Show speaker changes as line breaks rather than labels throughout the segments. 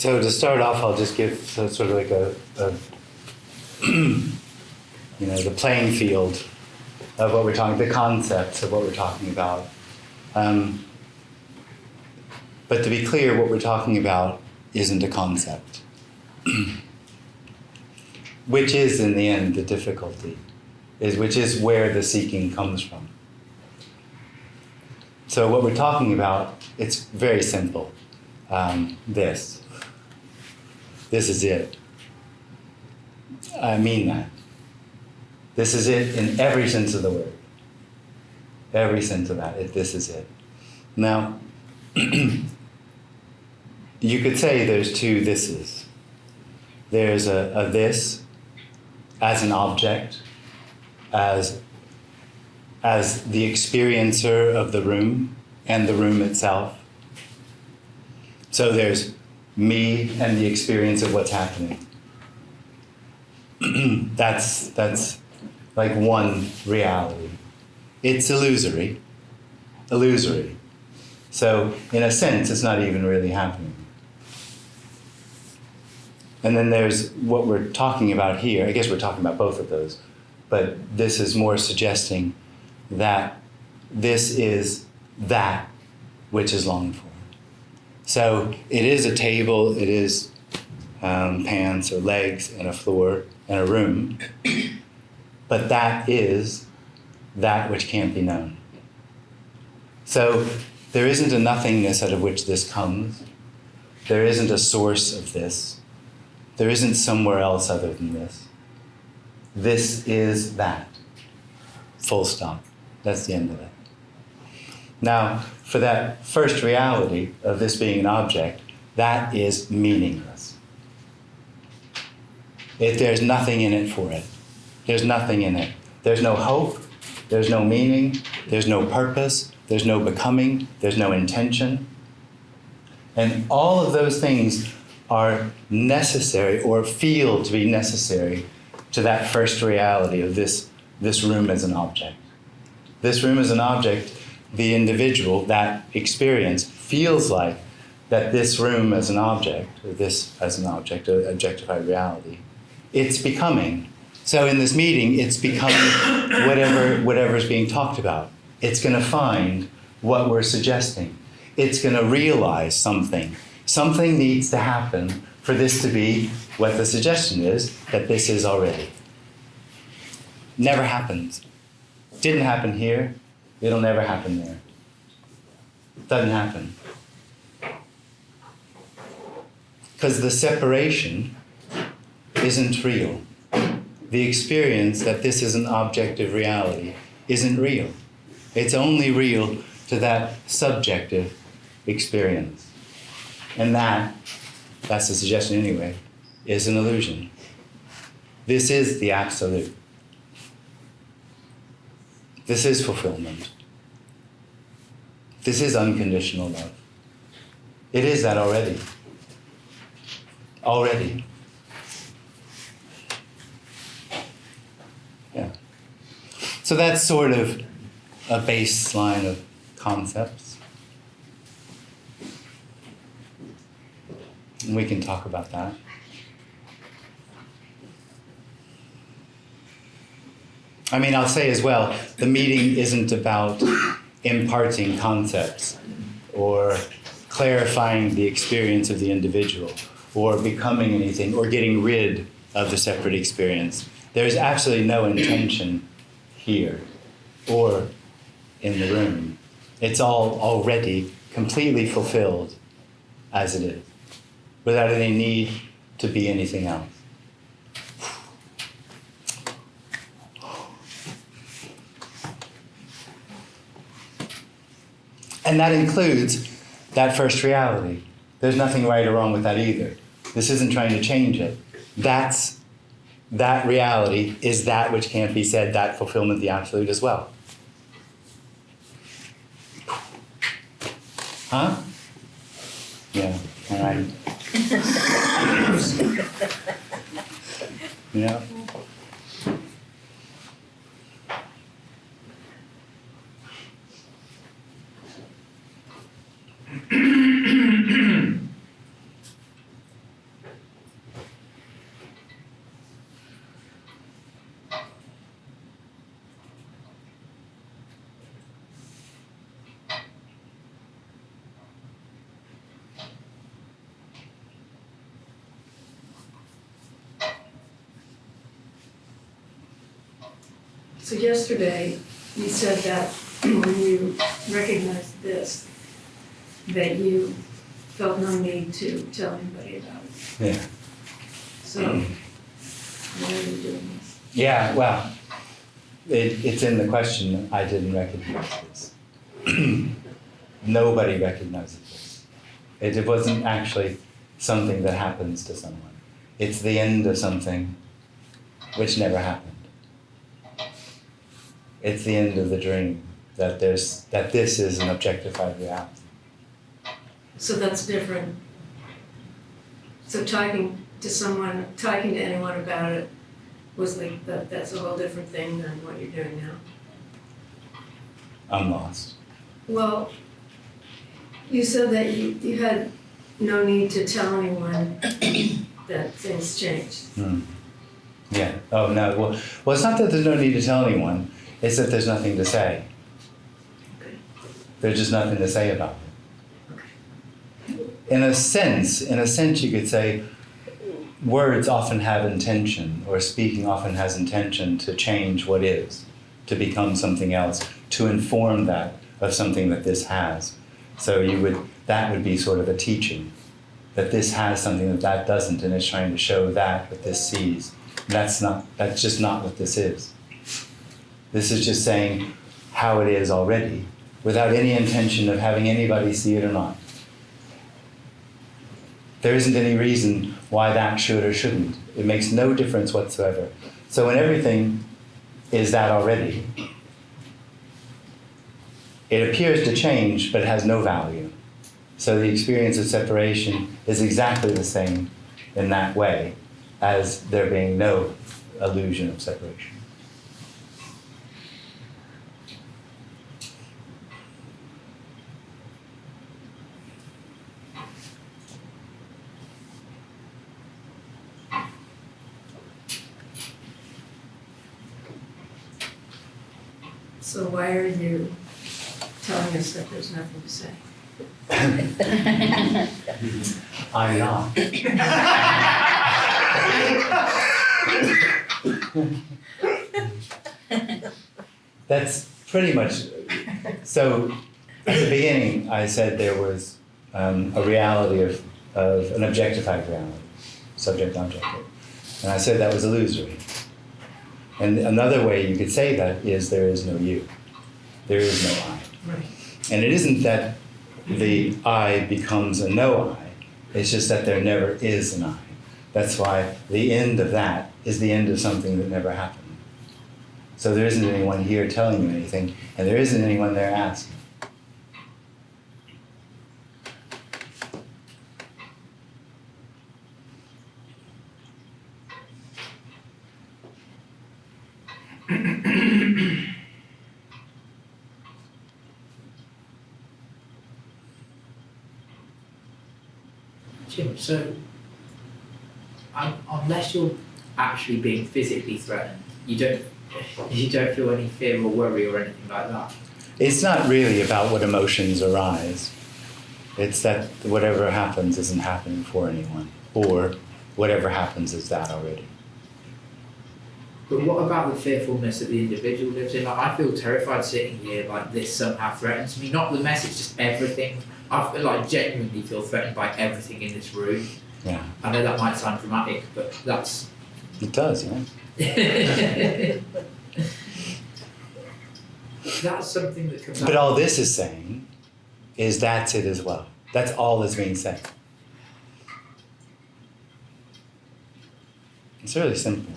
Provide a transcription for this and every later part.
So to start off, I'll just give sort of like a the playing field of what we're talking, the concepts of what we're talking about. But to be clear, what we're talking about isn't a concept, which is in the end the difficulty, which is where the seeking comes from. So what we're talking about, it's very simple. This is it. I mean that. This is it in every sense of the word. Every sense of that, this is it. Now, you could say there's two thises. There's a this as an object, as the experiencer of the room and the room itself. So there's me and the experience of what's happening. That's like one reality. It's illusory. So in a sense, it's not even really happening. And then there's what we're talking about here. I guess we're talking about both of those, but this is more suggesting that this is that which is longed for. So it is a table, it is pants or legs and a floor and a room, but that is that which can't be known. So there isn't a nothingness out of which this comes. There isn't a source of this. There isn't somewhere else other than this. This is that. Full stop. That's the end of it. Now, for that first reality of this being an object, that is meaningless. There's nothing in it for it. There's nothing in it. There's no hope. There's no meaning. There's no purpose. There's no becoming. There's no intention. And all of those things are necessary or feel to be necessary to that first reality of this room as an object. This room as an object, the individual, that experience, feels like that this room as an object, or this as an object, objectified reality, it's becoming. So in this meeting, it's becoming whatever's being talked about. It's going to find what we're suggesting. It's going to realize something. Something needs to happen for this to be what the suggestion is, that this is already. Never happens. Didn't happen here. It'll never happen there. Doesn't happen. Because the separation isn't real. The experience that this is an objective reality isn't real. It's only real to that subjective experience. And that's the suggestion anyway, is an illusion. This is the absolute. This is fulfillment. This is unconditional love. It is that already. Already. Yeah. So that's sort of a baseline of concepts. And we can talk about that. I mean, I'll say as well, the meeting isn't about imparting concepts or clarifying the experience of the individual or becoming anything or getting rid of the separate experience. There's absolutely no intention here or in the room. It's all already completely fulfilled as it is, without any need to be anything else. And that includes that first reality. There's nothing right or wrong with that either. This isn't trying to change it. That reality is that which can't be said, that fulfillment, the absolute as well. Huh? Yeah, all right. Yeah.
So yesterday, you said that when you recognized this, that you felt no need to tell anybody about it.
Yeah.
So, why are you doing this?
Yeah, well, it's in the question, I didn't recognize this. Nobody recognizes this. It wasn't actually something that happens to someone. It's the end of something which never happened. It's the end of the dream, that this is an objectified reality.
So that's different. So talking to anyone about it was like, that's a whole different thing than what you're doing now.
I'm lost.
Well, you said that you had no need to tell anyone that things changed.
Yeah. Oh, no. Well, it's not that there's no need to tell anyone. It's that there's nothing to say.
Okay.
There's just nothing to say about it.
Okay.
In a sense, you could say words often have intention, or speaking often has intention to change what is, to become something else, to inform that of something that this has. So that would be sort of a teaching, that this has something that doesn't, and it's trying to show that what this sees. That's just not what this is. This is just saying how it is already, without any intention of having anybody see it or not. There isn't any reason why that should or shouldn't. It makes no difference whatsoever. So when everything is that already, it appears to change, but it has no value. So the experience of separation is exactly the same in that way as there being no illusion of separation.
So why are you telling us that there's nothing to say?
I'm not. That's pretty much. So at the beginning, I said there was a reality of an objectified reality, subject-object. And I said that was illusory. And another way you could say that is there is no you. There is no I.
Right.
And it isn't that the I becomes a no I, it's just that there never is an I. That's why the end of that is the end of something that never happened. So there isn't anyone here telling you anything, and there isn't anyone there asking.
Jim, so unless you're actually being physically threatened, you don't feel any fear or worry or anything like that?
It's not really about what emotions arise. It's that whatever happens isn't happening for anyone, or whatever happens is that already.
But what about the fearfulness that the individual lives in? Like, I feel terrified sitting here, like this somehow threatens me. Not the message, just everything. I feel like genuinely feel threatened by everything in this room.
Yeah.
I know that might sound dramatic, but that's...
It does, yeah.
That's something that comes out.
But all this is saying is that's it as well. That's all that's being said. It's really simple.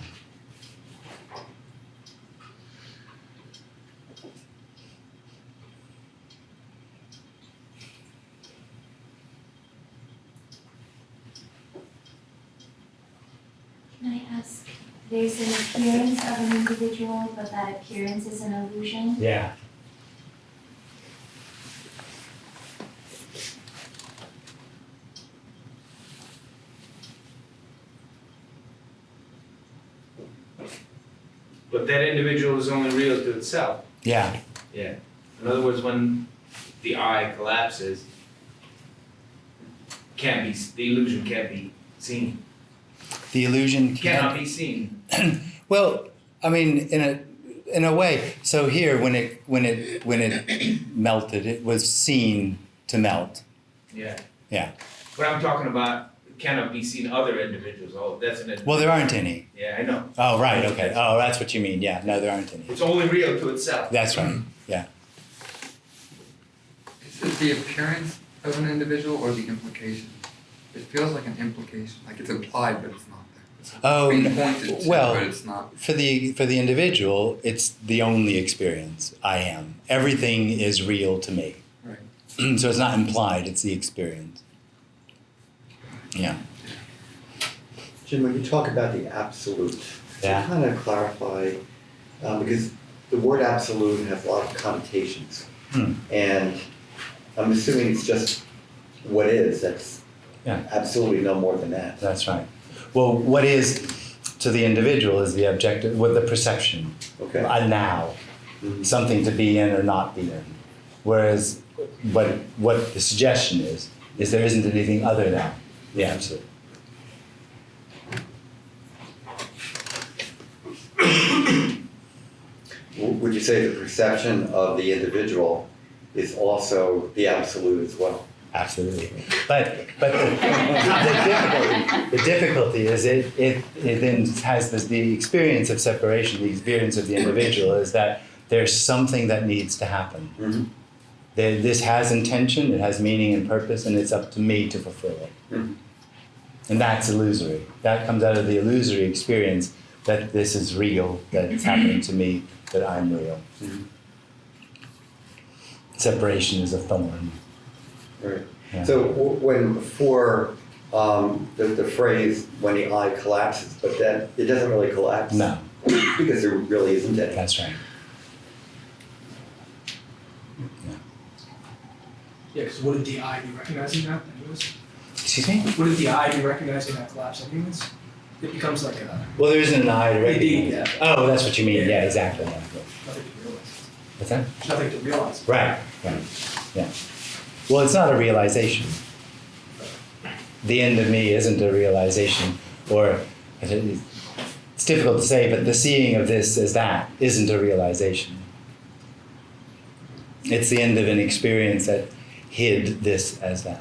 Can I ask, there's an appearance of an individual, but that appearance is an illusion?
Yeah.
But that individual is only real to itself.
Yeah.
Yeah. In other words, when the I collapses, the illusion can't be seen.
The illusion
Cannot be seen.
Well, I mean, in a way. So here, when it melted, it was seen to melt.
Yeah.
Yeah.
But I'm talking about cannot be seen other individuals. Oh, that's an individual.
Well, there aren't any.
Yeah, I know.
Oh, right. Okay. Oh, that's what you mean. Yeah. No, there aren't any.
It's only real to itself.
That's right. Yeah.
Is it the appearance of an individual or the implication? It feels like an implication, like it's implied, but it's not there. It's
Oh,
being pointed to,
well,
but it's not.
For the individual, it's the only experience. I am. Everything is real to me.
Right.
So it's not implied. It's the experience. Yeah.
Jim, when you talk about the absolute,
Yeah.
to kind of clarify, because the word absolute has a lot of connotations, and I'm assuming it's just what is. That's absolutely no more than that.
That's right. Well, what is to the individual is the objective, with the perception.
Okay.
A now, something to be in or not be in. Whereas, what the suggestion is there isn't anything other than the absolute.
Would you say the perception of the individual is also the absolute as well?
Absolutely. But the difficulty is it then has the experience of separation, the experience of the individual is that there's something that needs to happen.
Mm-hmm.
This has intention, it has meaning and purpose, and it's up to me to fulfill it.
Mm-hmm.
And that's illusory. That comes out of the illusory experience that this is real, that it's happening to me, that I'm real.
Mm-hmm.
Separation is a thorn.
Right.
Yeah.
So when before the phrase when the eye collapses, but then it doesn't really collapse.
No,
Because there really isn't any.
that's right.
Yeah, because wouldn't the eye be recognizing that anyways?
Excuse me?
Wouldn't the eye be recognizing that collapse anyways? It becomes like a
Well, there isn't an eye to
Indeed,
recognize.
yeah.
Oh, that's what you mean.
Yeah.
Yeah, exactly. Yeah.
nothing to realize.
What's that?
There's nothing to realize.
Right. Yeah. Well, it's not a realization. The end of me isn't a realization, or it's difficult to say, but the seeing of this as that isn't a realization. It's the end of an experience that hid this as that.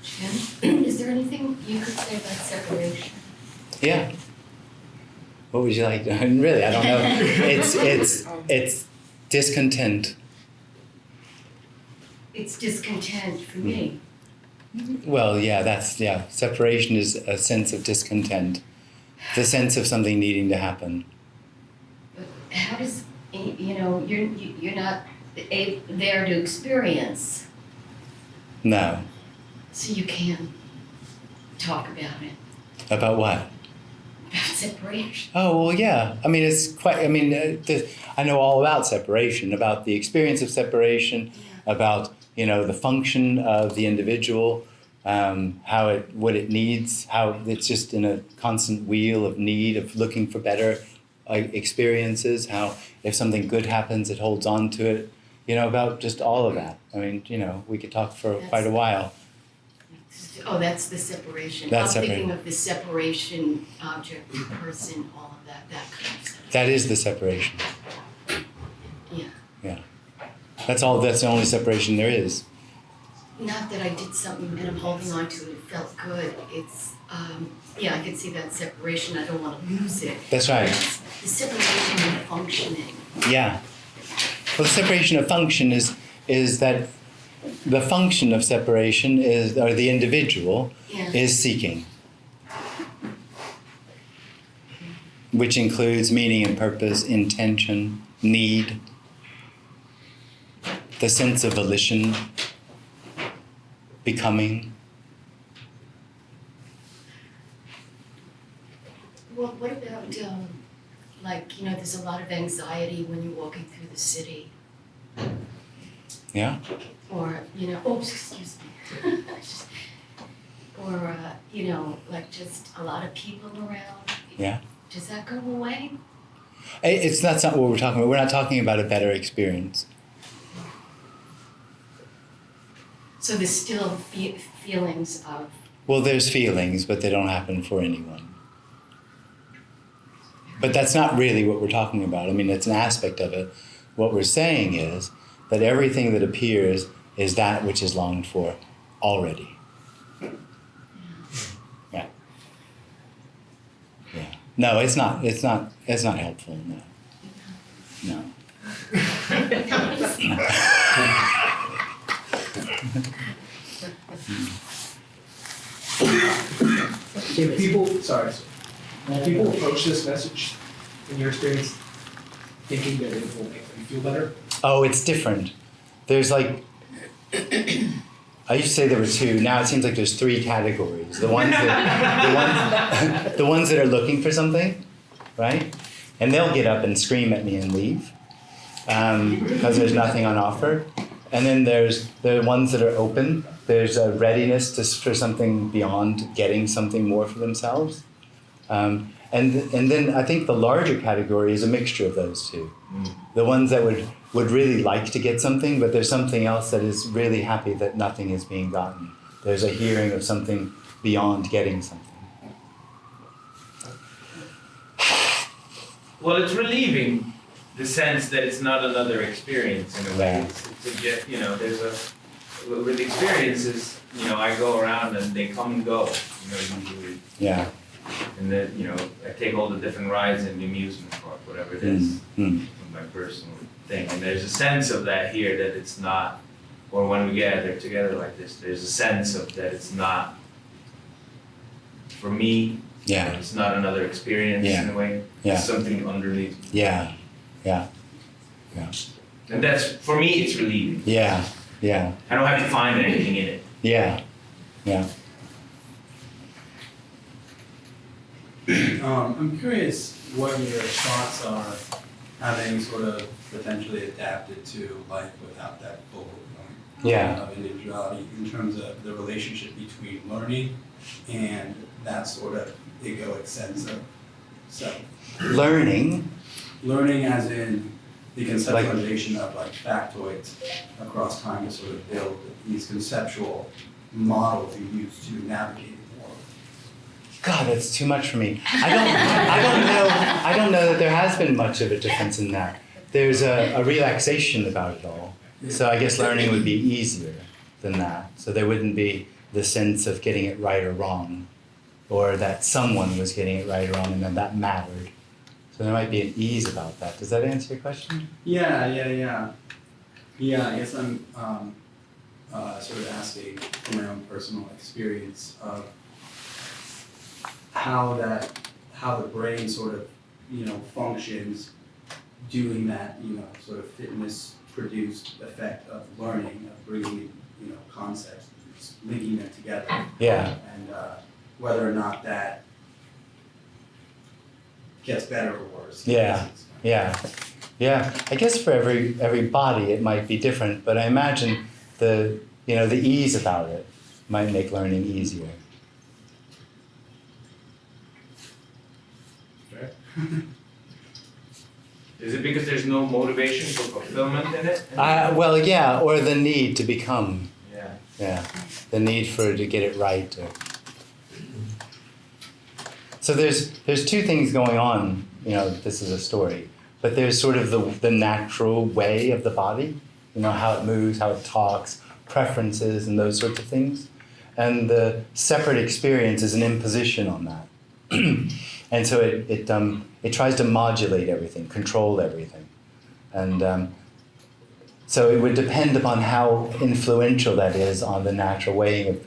Jim, is there anything you could say about separation?
Yeah. What would you like? Really, I don't know. It's discontent.
It's discontent for me.
Well, yeah, separation is a sense of discontent, the sense of something needing to happen.
But how does, you're not there to experience,
No.
so you can't talk about it,
About what?
about separation.
Oh, well, yeah. I mean, it's quite, I know all about separation, about the experience of separation, about, the function of the individual, what it needs, how it's just in a constant wheel of need, of looking for better experiences, how if something good happens, it holds on to it, about just all of that. I mean, we could talk for quite a while.
Oh, that's the separation.
That's
I'm thinking of the separation, object, person, all of that kind of stuff.
That is the separation.
Yeah.
Yeah. That's the only separation there is.
Not that I did something and I'm holding on to it, it felt good. It's, I could see that separation, I don't want to lose it.
That's right.
It's the separation of functioning.
Yeah. Well, the separation of function is that the function of separation or the individual is seeking, which includes meaning and purpose, intention, need, the sense of volition, becoming.
Well, what about, there's a lot of anxiety when you're walking through the city.
Yeah?
Or, excuse me. Or you know, like just a lot of people around.
Yeah.
Does that go away?
That's not what we're talking about. We're not talking about a better experience.
So there's still feelings of.
Well, there's feelings, but they don't happen for anyone. But that's not really what we're talking about. I mean, it's an aspect of it. What we're saying is that everything that appears is that which is longed for already. Yeah. Yeah. No, it's not helpful, no. No.
When people approach this message, in your experience, thinking that it will make them feel better?
Oh, it's different. There's like, I used to say there were two. Now it seems like there's three categories. The ones that are looking for something, right? And they'll get up and scream at me and leave because there's nothing on offer. And then there's the ones that are open. There's a readiness for something beyond getting something more for themselves. And then I think the larger category is a mixture of those two. The ones that would really like to get something, but there's something else that is really happy that nothing is being gotten. There's a hearing of something beyond getting something.
Well, it's relieving the sense that it's not another experience in a way.
Yeah.
It's just, you know, there's with experiences, you know, I go around and they come and go, you know, usually.
Yeah.
And then, you know, I take all the different rides in the amusement park, whatever it is, my personal thing. And there's a sense of that here that it's not, or when we gather together like this, there's a sense of that it's not for me.
Yeah.
It's not another experience in a way.
Yeah.
It's something underneath.
Yeah. Yeah. Yeah.
And that's, for me, it's relieving.
Yeah. Yeah.
I don't have to find anything in it.
Yeah. Yeah.
I'm curious what your thoughts are having sort of potentially adapted to life without that focal point of individuality in terms of the relationship between learning and that sort of egoic sense of self.
Learning
as in the conceptualization of like factoids across time to sort of build these conceptual models you use to navigate the world.
God, that's too much for me. I don't know that there has been much of a difference in that. There's a relaxation about it all. So I guess learning would be easier than that. So there wouldn't be the sense of getting it right or wrong, or that someone was getting it right or wrong and then that mattered. So there might be an ease about that. Does that answer your question?
Yeah, I guess I'm sort of asking from my own personal experience of how the brain sort of, you know, functions doing that, you know, sort of fitness produced effect of learning, of bringing, you know, concepts, just linking them together.
Yeah.
And whether or not that gets better or worse.
Yeah. I guess for every body it might be different, but I imagine the ease about it might make learning easier.
Fair. Is it because there's no motivation for fulfillment in it?
Well, yeah, or the need to become.
Yeah.
Yeah, the need to get it right. So there's two things going on. You know, this is a story, but there's sort of the natural way of the body. You know, how it moves, how it talks, preferences, and those sorts of things. And the separate experience is an imposition on that. And so it tries to modulate everything, control everything. And so it would depend upon how influential that is on the natural weighing of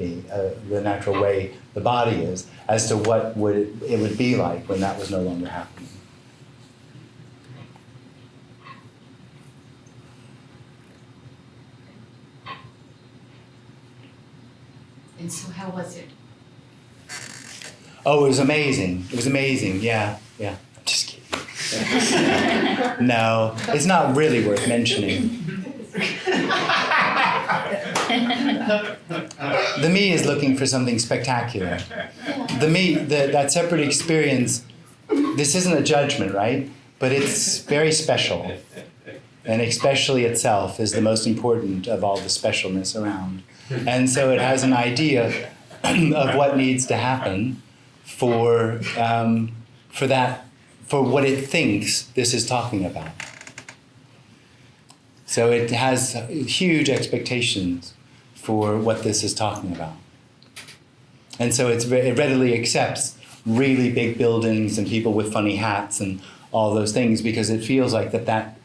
the natural way the body is, as to what it would be like when that was no longer happening.
And so how was it?
Oh, it was amazing. It was amazing. Yeah. I'm just kidding. No, it's not really worth mentioning. The me is looking for something spectacular. The me, that separate experience, this isn't a judgment, right? But it's very special. And especially itself is the most important of all the specialness around. And so it has an idea of what needs to happen for what it thinks this is talking about. So it has huge expectations for what this is talking about. And so it readily accepts really big buildings and people with funny hats and all those things because it feels like that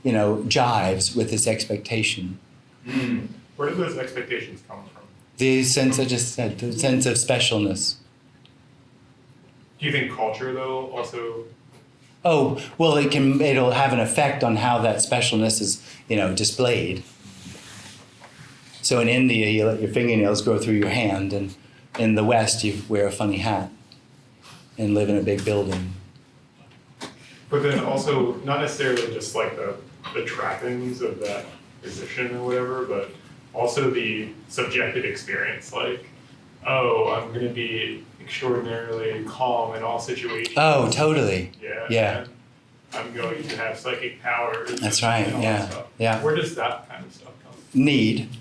jives with this expectation.
Where do those expectations come from?
The sense I just said, the sense of specialness.
Do you think culture, though, also?
Oh, well, it'll have an effect on how that specialness is, displayed. So in India, you let your fingernails grow through your hand, and in the West, you wear a funny hat and live in a big building.
But then also, not necessarily just like the trappings of that position or whatever, but also the subjective experience, like, oh, I'm going to be extraordinarily calm in all situations.
Oh, totally.
Yeah. I'm going to have psychic powers.
That's right,
and all
yeah.
that stuff.
Yeah.
Where does that kind of stuff come from?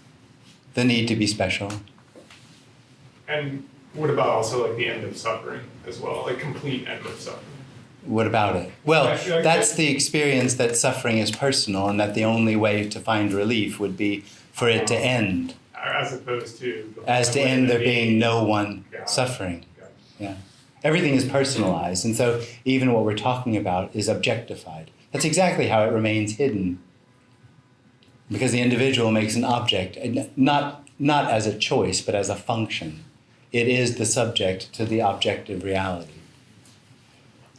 The need to be special.
And what about also like the end of suffering as well, like complete end of suffering?
What about it? Well,
I
that's the experience that suffering is personal and that the only way to find relief would be for it to end.
As opposed to...
end there being no one suffering. Yeah. Everything is personalized, and so even what we're talking about is objectified. That's exactly how it remains hidden. Because the individual makes an object, not as a choice, but as a function. It is the subject to the objective reality.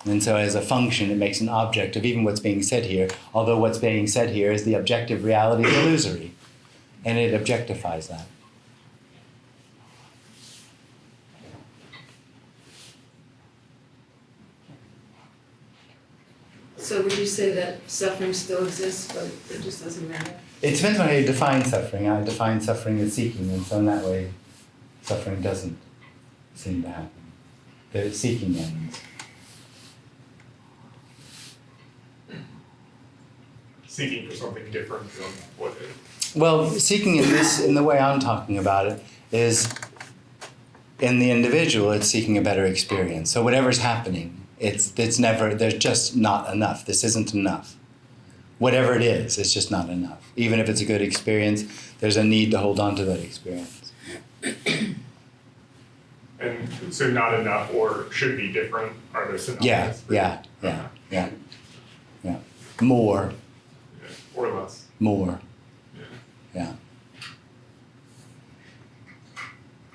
And so as a function, it makes an object of even what's being said here, although what's being said here is the objective reality is illusory. And it objectifies that.
So would you say that suffering still exists, but it just doesn't matter?
It depends on how you define suffering. I define suffering as seeking, and so in that way, suffering doesn't seem to happen. The seeking ends.
Seeking for something different from what it is.
Well, seeking in the way I'm talking about it, is in the individual, it's seeking a better experience. So whatever's happening, it's never, there's just not enough. This isn't enough. Whatever it is, it's just not enough. Even if it's a good experience, there's a need to hold on to that experience.
And so not enough or should be different, are there synonyms?
Yeah. More.
Yeah. Or less.
More.
Yeah.
Yeah.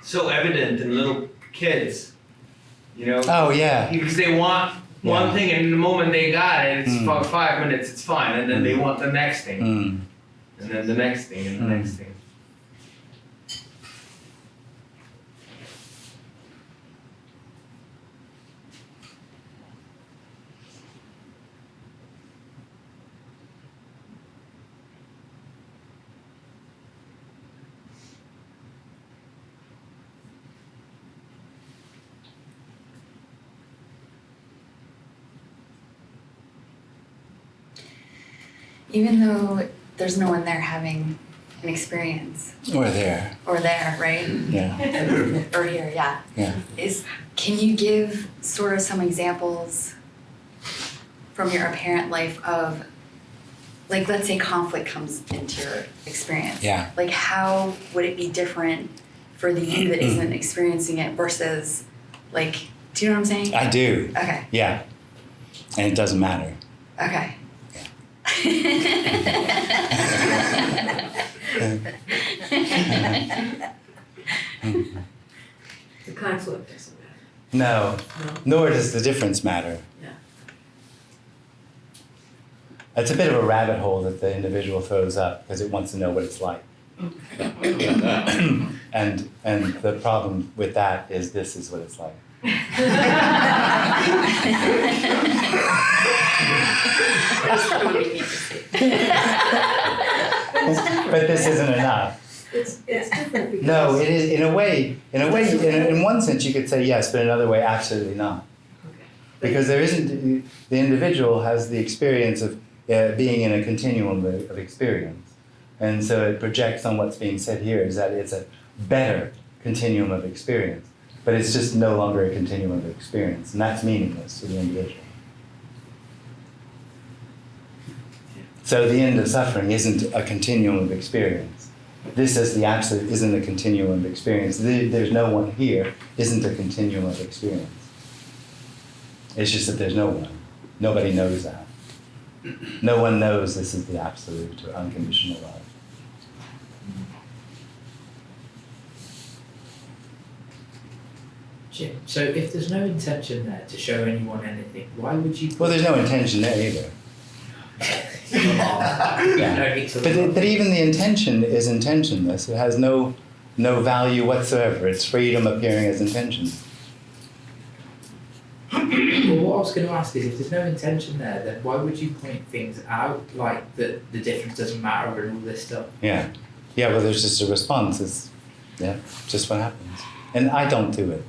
So evident in little kids,
Oh, yeah.
because they want one thing, and the moment they got it, it's for 5 minutes, it's fine, and then they want the next thing, and then the next thing, and the next thing.
Even though there's no one there having an experience.
Or there.
Or there, right?
Yeah.
Or here, yeah.
Yeah.
Can you give sort of some examples from your apparent life of, like, let's say conflict comes into your experience.
Yeah.
Like, how would it be different for the you that isn't experiencing it versus, like, do you know what I'm saying?
I do.
Okay.
Yeah. And it doesn't matter.
Okay.
The conflict doesn't matter.
No. Nor does the difference matter.
Yeah.
It's a bit of a rabbit hole that the individual throws up because it wants to know what it's like. and the problem with that is this is what it's like. But this isn't enough.
It's different because.
No, it is, in one sense you could say yes, but in another way, absolutely not. Because there isn't, the individual has the experience of being in a continuum of experience. And so it projects on what's being said here is that it's a better continuum of experience. But it's just no longer a continuum of experience. And that's meaningless to the individual. So the end of suffering isn't a continuum of experience. This as the absolute isn't a continuum of experience. There's no one here isn't a continuum of experience. It's just that there's no one. Nobody knows that. No one knows this is the absolute or unconditional love.
Jim, so if there's no intention there to show anyone anything, why would you?
Well, there's no intention there either.
Yeah.
But even the intention is intentionless. It has no value whatsoever. It's freedom appearing as intention.
Well, what I was going to ask is, if there's no intention there, then why would you point things out, like that the difference doesn't matter and all this stuff?
Yeah. Yeah, well, there's just a response. It's just what happens. And I don't do it.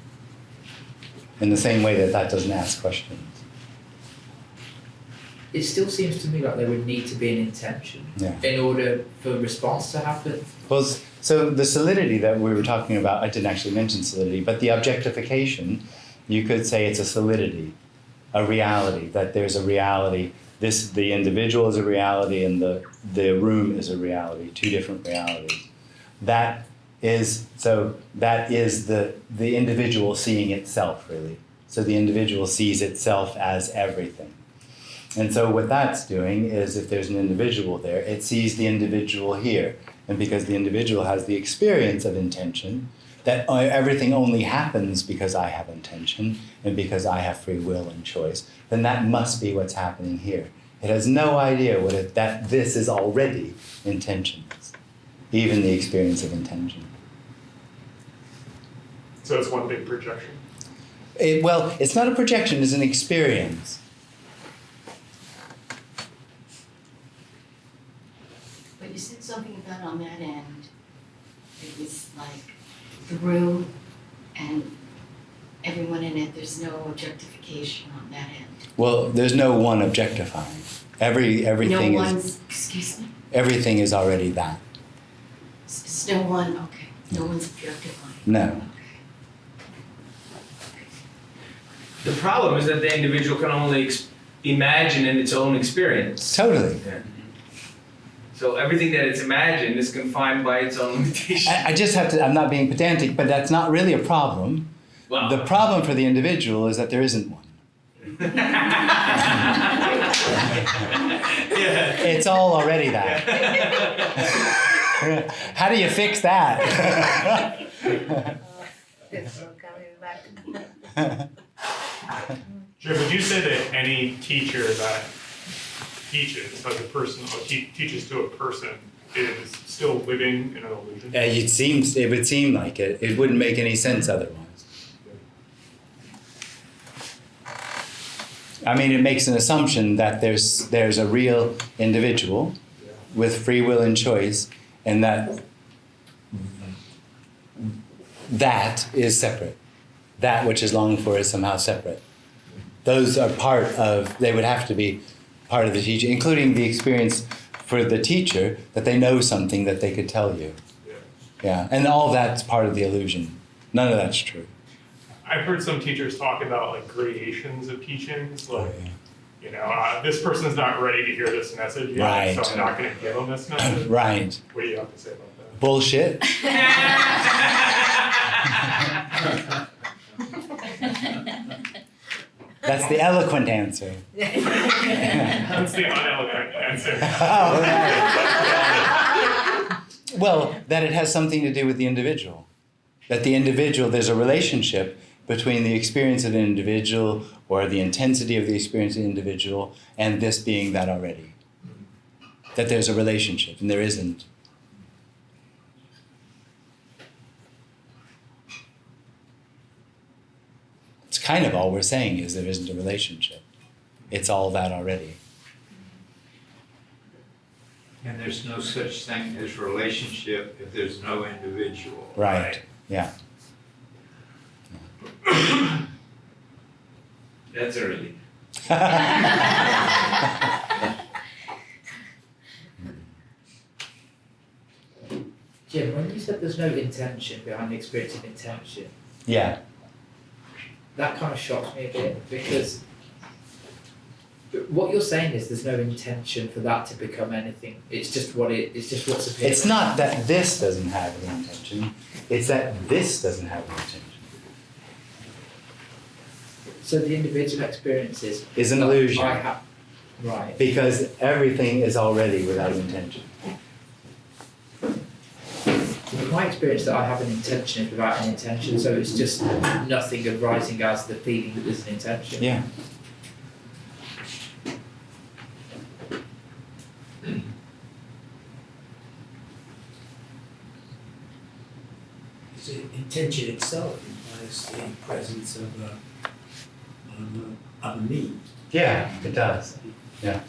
In the same way that doesn't ask questions.
It still seems to me like there would need to be an intention in order for a response to happen.
Well, so the solidity that we were talking about, I didn't actually mention solidity, but the objectification, you could say it's a solidity, a reality, that there's a reality. The individual is a reality and the room is a reality, two different realities. That is the individual seeing itself, really. So the individual sees itself as everything. And so what that's doing is, if there's an individual there, it sees the individual here. And because the individual has the experience of intention, that everything only happens because I have intention and because I have free will and choice, then that must be what's happening here. It has no idea that this is already intentionless, even the experience of intention.
So it's one big projection?
Well, it's not a projection, it's an experience.
But you said something about on that end, it was like the room and everyone in it, there's no objectification on that end.
Well, there's no one objectifying. Everything
no
is.
One's, excuse me?
Everything is already that.
It's no one, okay. No one's objectifying.
No.
The problem is that the individual can only imagine in its own experience.
Totally.
Yeah. So everything that it's imagined is confined by its own limitation.
I just have to, I'm not being pedantic, but that's not really a problem.
Wow.
The problem for the individual is that there isn't one.
Yeah.
It's all already that. How do you fix that?
Jim, would you say that any teacher that teaches as a person, or teaches to a person, is still living in an illusion?
It would seem like it. It wouldn't make any sense otherwise. I mean, it makes an assumption that there's a real individual with free will and choice, and that is separate. That which is longed for is somehow separate. Those are they would have to be part of the teaching, including the experience for the teacher that they know something that they could tell you. Yeah, and all that's part of the illusion. None of that's true.
I've heard some teachers talk about like gradations of teachings, like, this person's not ready to hear this message yet,
Right.
so I'm not going to give them this message.
Right.
What do you have to say about that?
Bullshit. That's the eloquent answer.
That's the uneloquent answer.
Oh, right. Well, that it has something to do with the individual. That the individual, there's a relationship between the experience of the individual or the intensity of the experience of the individual and this being that already. That there's a relationship, and there isn't. It's kind of all we're saying is there isn't a relationship. It's all that already.
And
there's no such thing as relationship if there's no individual.
Right. Yeah.
That's early.
Jim, when you said there's no intention behind the experience of intention,
Yeah.
that kind of shocks me a bit because what you're saying is there's no intention for that to become anything. It's just it's just what's appearing.
It's not that this doesn't have an intention, it's that this doesn't have an intention.
So the individual experience
Is an illusion.
Right.
Because everything is already without intention.
My experience that I have an intention is without an intention, so it's just nothing arising as the feeling that there's an intention.
Yeah.
The intention itself implies the presence of a me.
Yeah, it does. Yeah.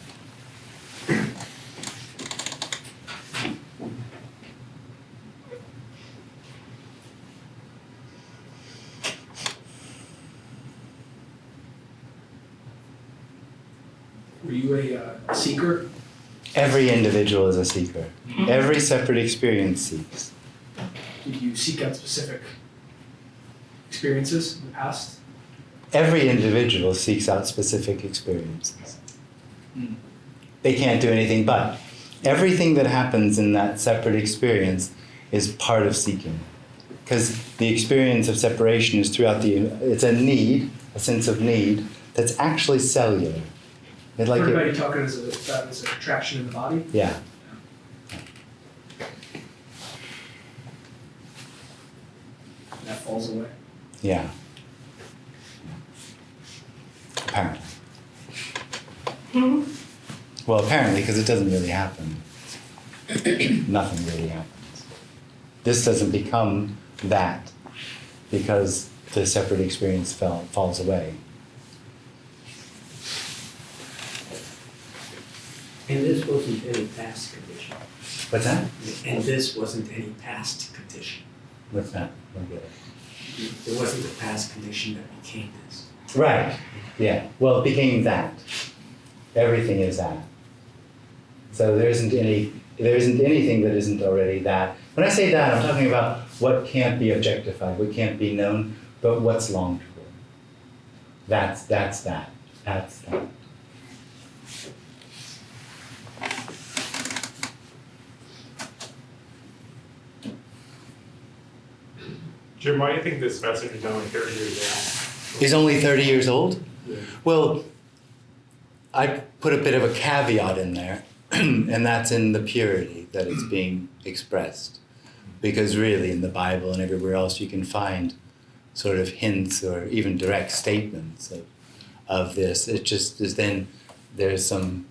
Were you a seeker?
Every individual is a seeker. Every separate experience seeks.
Did you seek out specific experiences in the past?
Every individual seeks out specific experiences. They can't do anything but. Everything that happens in that separate experience is part of seeking. Because the experience of separation is it's a need, a sense of need, that's actually cellular.
Everybody talking as a contraction in the body?
Yeah.
That falls away.
Yeah. Apparently. Well, apparently, because it doesn't really happen. Nothing really happens. This doesn't become that because the separate experience falls away.
And this wasn't any past condition.
What's that?
And this wasn't any past condition.
What's that? I don't get it.
There wasn't a past condition that became this.
Right. Yeah. Well, it became that. Everything is that. So there isn't anything that isn't already that. When I say that, I'm talking about what can't be objectified, what can't be known, but what's longed for. That's that. That's that.
Jim, why do you think this message is only 30 years old?
Is only 30 years old?
Yeah.
Well, I put a bit of a caveat in there, and that's in the purity that it's being expressed. Because really, in the Bible and everywhere else, you can find sort of hints or even direct statements of this. It just is then there's some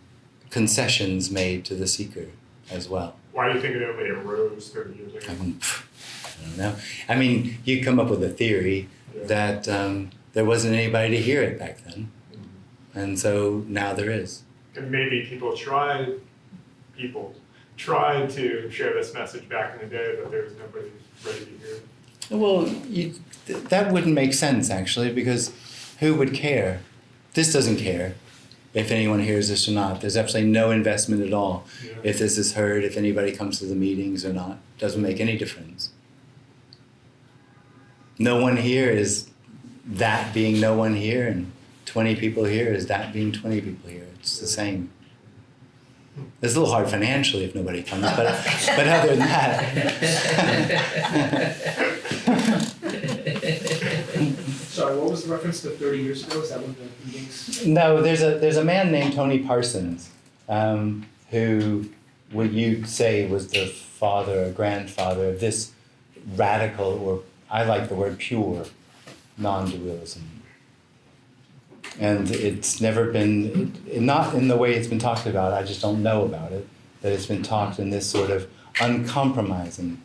concessions made to the seeker as well.
Why do you think it only arose 30 years ago?
I don't know. I mean, you come up with a theory that there wasn't anybody to hear it back then. And so now there is.
And maybe people tried to share this message back in the day, but there was nobody ready to hear it.
Well, that wouldn't make sense, actually, because who would care? This doesn't care if anyone hears this or not. There's absolutely no investment at all.
Yeah.
If this is heard, if anybody comes to the meetings or not. Doesn't make any difference. No one here is that being no one here, and 20 people here is that being 20 people here. It's the same. It's a little hard financially if nobody comes, but other than that.
Sorry, what was the reference to 30 years ago? Is that one of the meetings?
No, there's a man named Tony Parsons, who would you say was the father or grandfather of this radical, or I like the word pure, non-dualism. And it's never been, not in the way it's been talked about, I just don't know about it, that it's been talked in this sort of uncompromising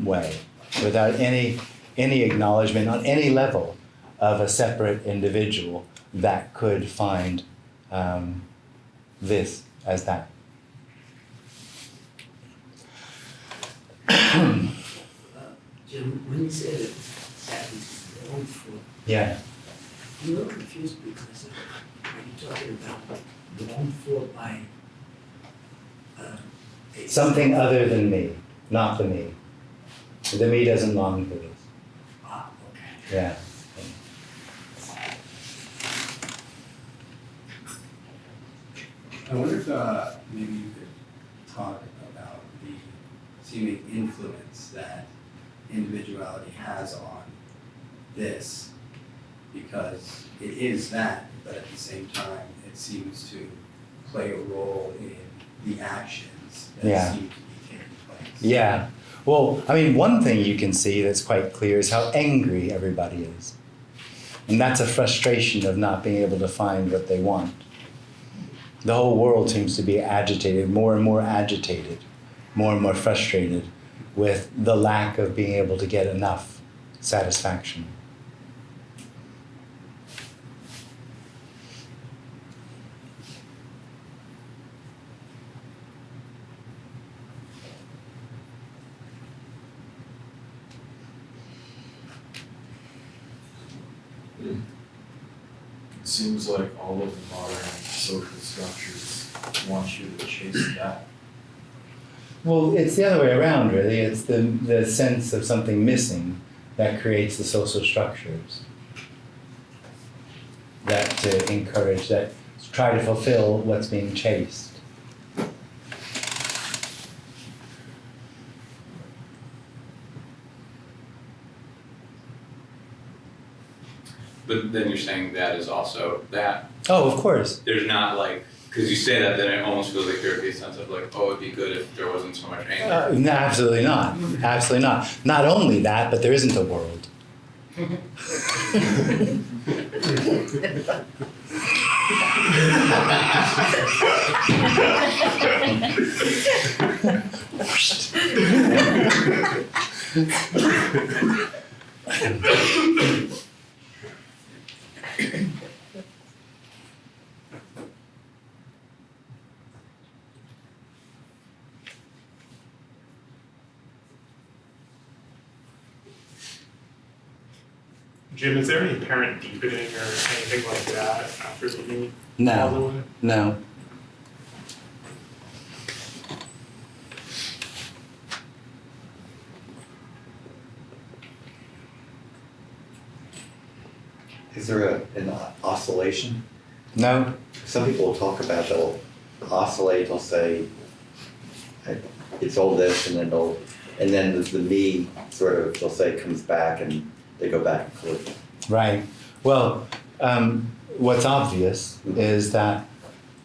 way, without any acknowledgement on any level of a separate individual that could find this as that.
Jim, when you said it, that was the old foot,
Yeah.
I'm a little confused because of, are you talking about the own foot by a
Something other than me, not the me. The me doesn't long for this.
Ah, okay.
Yeah.
I wonder if maybe you could talk about the seeming influence that individuality has on this, because it is that, but at the same time, it seems to play a role in the actions that
Yeah.
seem to be taking place.
Yeah. Well, I mean, one thing you can see that's quite clear is how angry everybody is. And that's a frustration of not being able to find what they want. The whole world seems to be agitated, more and more agitated, more and more frustrated with the lack of being able to get enough satisfaction.
It seems like all of the modern social structures want you to chase that.
Well, it's the other way around, really. It's the sense of something missing that creates the social structures that encourage, that try to fulfill what's being chased.
But then you're saying that is also that.
Oh, of course.
There's not like, because you say that, then it almost feels like there would be a sense of like, oh, it'd be good if there wasn't so much anger.
No, absolutely not. Absolutely not. Not only that, but there isn't a world.
Jim, is there any apparent deepening or anything like that after the meet?
No. No.
Is there an oscillation?
No.
Some people will talk about, they'll oscillate, they'll say, it's all this, and then the me sort of, they'll say comes back and they go back and forth.
Right. Well, what's obvious is that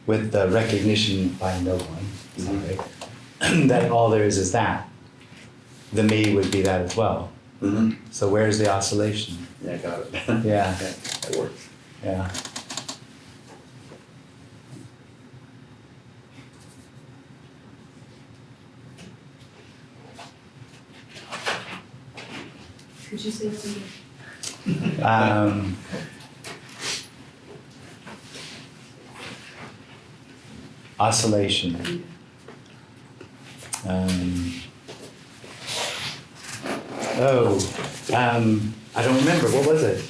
with the recognition by no one, sorry, that all there is that. The me would be that as well.
Mm-hmm.
So where's the oscillation?
Yeah, got it.
Yeah.
That works.
Yeah.
Could you say something?
Oscillation. I don't remember. What was it?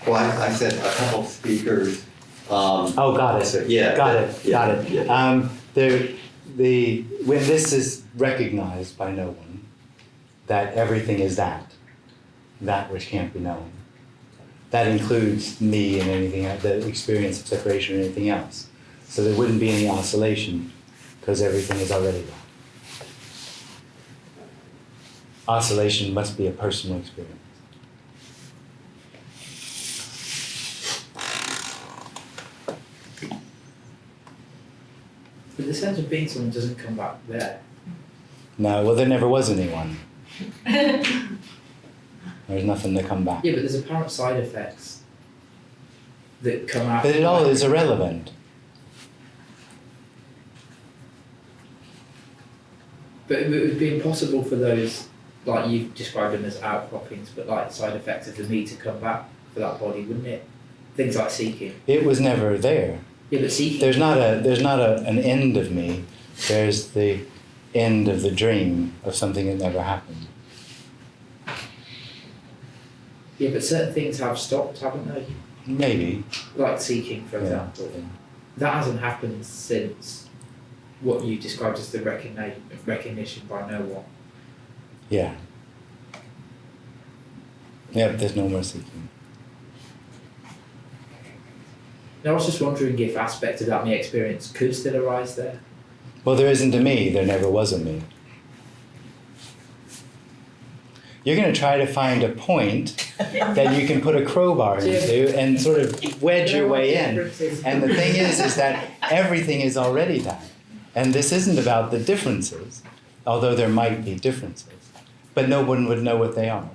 Well, I said a couple of speakers.
Oh, got it.
Yeah.
Got it.
Yeah,
Got it.
yeah.
When this is recognized by no one, that everything is that which can't be known. That includes me and anything else, the experience of separation and anything else. So there wouldn't be any oscillation because everything is already that. Oscillation must be a personal experience.
But the sense of being someone doesn't come back there.
No, well, there never was anyone. There's nothing to come back.
Yeah, but there's apparent side effects that come out.
But it all is irrelevant.
But it would be impossible for those, like you've described them as outcroppings, but like side effects of the me to come back for that body, wouldn't it? Things like seeking.
It was never there.
Yeah, but seeking.
There's not an end of me. There's the end of the dream of something that never happened.
Yeah, but certain things have stopped, haven't they?
Maybe.
Like seeking, for
Yeah.
example. That hasn't happened since what you described as the recognition by no one.
Yeah. Yeah, but there's no more seeking.
Now, I was just wondering if aspects of that me experience could still arise there.
Well, there isn't a me, there never was a me. You're going to try to find a point that you can put a crowbar into and sort of wedge your way in. And the thing is that everything is already that. And this isn't about the differences, although there might be differences. But no one would know what they are.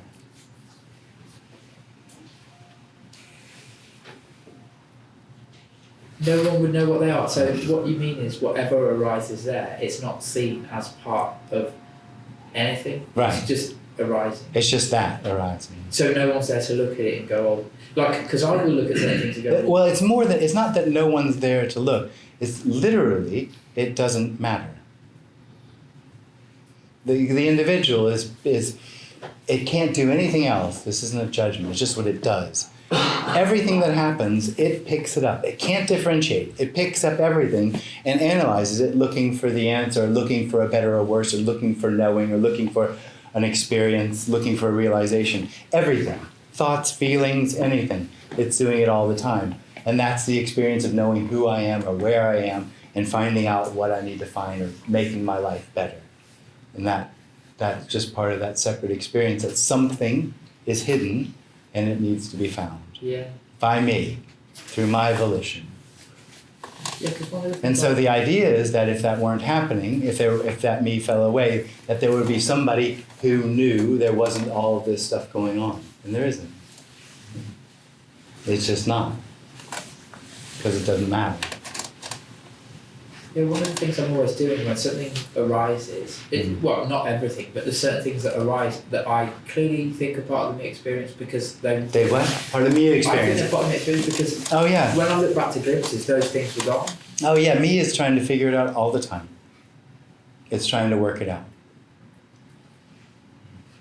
No one would know what they are. So what you mean is whatever arises there, it's not seen as part of anything.
Right.
It's just arising.
It's just that arising.
So no one's there to look at it and go, oh, like, because I will look at certain things and go,
Well, it's more than, it's not that no one's there to look. It's literally, it doesn't matter. The individual is, it can't do anything else. This isn't a judgment, it's just what it does. Everything that happens, it picks it up. It can't differentiate. It picks up everything and analyzes it, looking for the answer, looking for a better or worse, or looking for knowing, or looking for an experience, looking for a realization. Everything. Thoughts, feelings, anything. It's doing it all the time. And that's the experience of knowing who I am or where I am and finding out what I need to find or making my life better. And that's just part of that separate experience, that something is hidden and it needs to be found.
Yeah.
By me, through my volition.
Yeah, 'cause one of the
And
things
so the idea is that if that weren't happening, if that me fell away, that there would be somebody who knew there wasn't all of this stuff going on. And there isn't. It's just not. Because it doesn't matter.
Yeah, one of the things I'm always doing when something arises, well, not everything, but there's certain things that arise that I clearly think are part of the me experience because they
what? Part of the me
I
experience.
think they're part of the me experience because
Oh yeah.
when I look back to glimpses, those things were gone.
Oh yeah, me is trying to figure it out all the time. It's trying to work it out.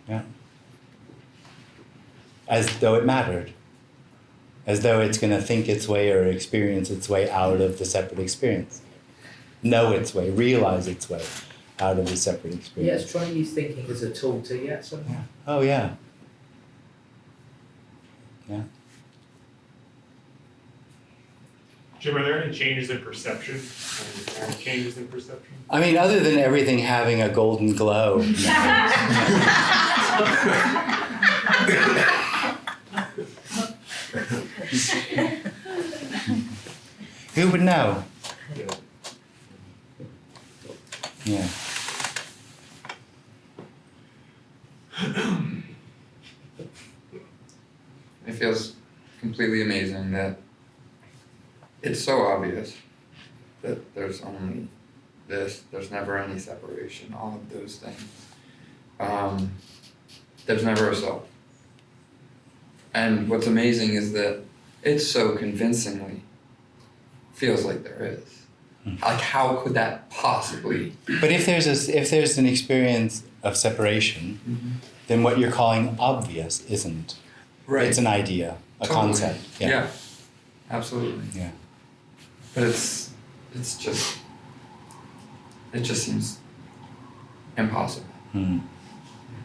Yeah. As though it mattered. As though it's going to think its way or experience its way out of the separate experience. Know its way, realize its way out of the separate
Yeah,
experience.
it's trying to use thinking as a tool to get somewhere.
Oh yeah. Yeah.
Jim, are there any changes in perception? Any changes in perception?
I mean, other than everything having a golden glow. Who would know? Yeah.
It feels completely amazing that it's so obvious that there's only this, there's never any separation, all of those things. There's never a self. And what's amazing is that it so convincingly feels like there is. Like, how could that possibly?
But if there's an experience of separation, then what you're calling obvious isn't.
Right.
It's an idea, a
Totally.
concept.
Yeah. Absolutely.
Yeah.
But it just seems impossible.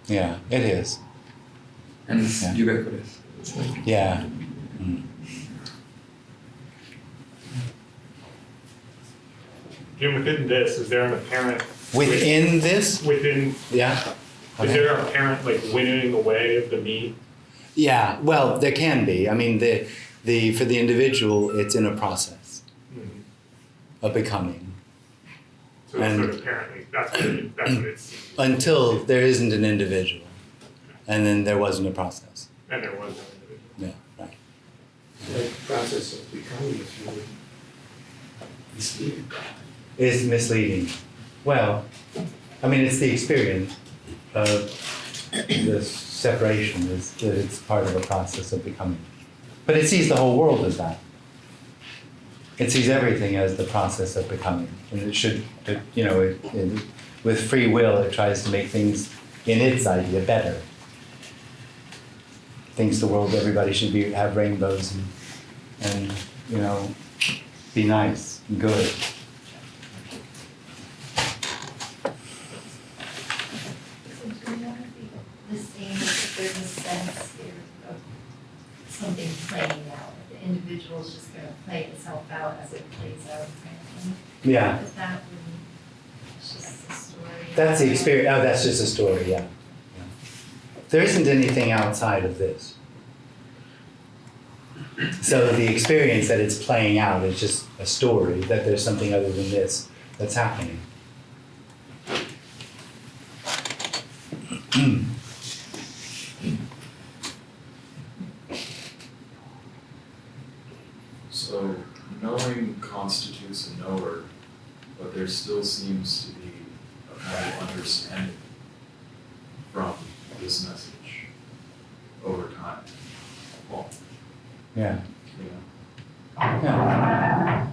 Yeah, it is.
And it's
Yeah.
ubiquitous. It's like,
Yeah.
Jim, within this, is there an apparent...
Within this?
Within...
Yeah.
Is there an apparent, like, winnowing away of the me?
Yeah, well, there can be. I mean, for the individual, it's in a process of becoming.
So it's sort of apparently, that's what it's...
Until there isn't an individual. And then there wasn't a process.
And there was no individual.
Yeah, right.
The process of becoming is really misleading.
It's misleading. Well, I mean, it's the experience of the separation is that it's part of a process of becoming. But it sees the whole world as that. It sees everything as the process of becoming. And it should, with free will, it tries to make things in its idea better. thinks the world, everybody should have rainbows and be nice and good.
The same if there's a sense here of something playing out. The individual's just going to play itself out as it plays out, kind of thing.
Yeah.
But that would, it's just a story.
That's the experience. Oh, that's just a story, yeah. There isn't anything outside of this. So the experience that it's playing out is just a story, that there's something other than this that's happening.
So knowing constitutes a knower, but there still seems to be a kind of understanding from this message over time. Well,
Yeah.
you know.
Yeah.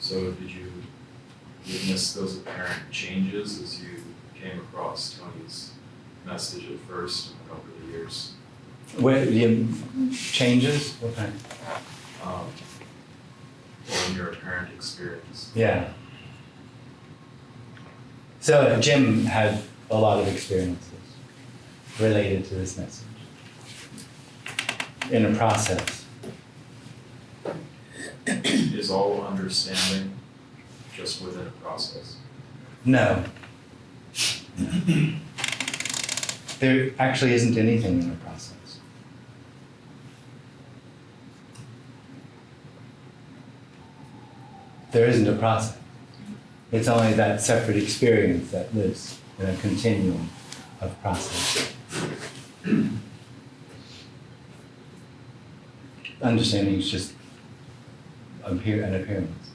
So did you witness those apparent changes as you came across Tony's message at first and over the years?
Where the changes? What kind?
Or in your apparent experience?
Yeah. So Jim had a lot of experiences related to this message in a process.
Is all understanding just within a process?
No. There actually isn't anything in the process. There isn't a process. It's only that separate experience that lives in a continuum of process. Understanding is just an appearance.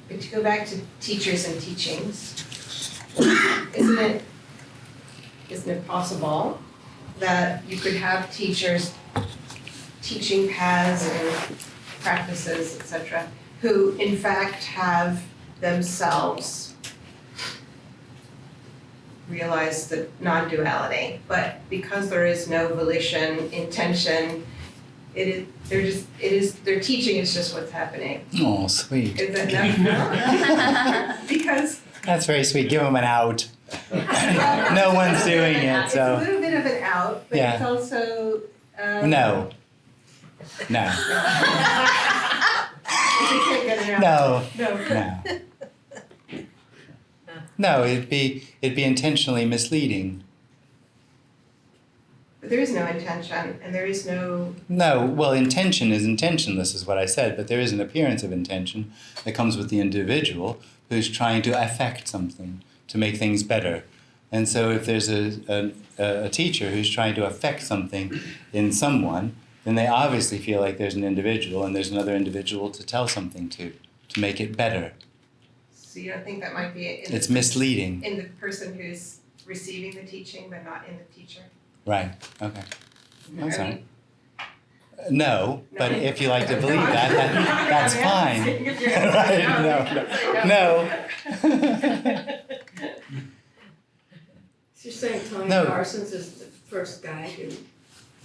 But to go back to teachers and teachings, isn't it possible that you could have teachers teaching paths and practices, etc., who in fact have themselves realized the non-duality, but because there is no volition, intention, their teaching is just what's happening.
Oh, sweet.
Is that no? Because
That's very sweet. Give them an out. No one's doing it, so.
it's a little bit of an out, but
Yeah.
it's also
No. No.
You can't get it out.
No.
No.
No, it'd be intentionally misleading.
But there is no intention, and there is no.
No, well, intention is intentionless, is what I said, but there is an appearance of intention that comes with the individual who's trying to affect something, to make things better. And so if there's a teacher who's trying to affect something in someone, then they obviously feel like there's an individual and there's another individual to tell something to make it better.
So you don't think that might be
It's misleading.
in the person who's receiving the teaching, but not in the teacher?
Right, okay. I'm
I
sorry.
mean-
No, but if you like to believe
No,
that's
I'm
fine.
asking if you're-
Right, no.
So you're saying Tony
No.
Parsons is the first guy who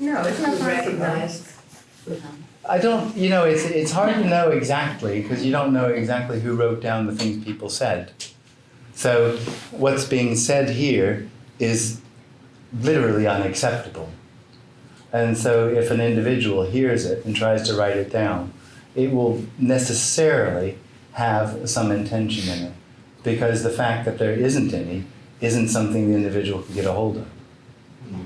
No, it's not possible.
recognized?
I don't, it's hard to know exactly because you don't know exactly who wrote down the things people said. So what's being said here is literally unacceptable. And so if an individual hears it and tries to write it down, it will necessarily have some intention in it because the fact that there isn't any isn't something the individual can get a hold of.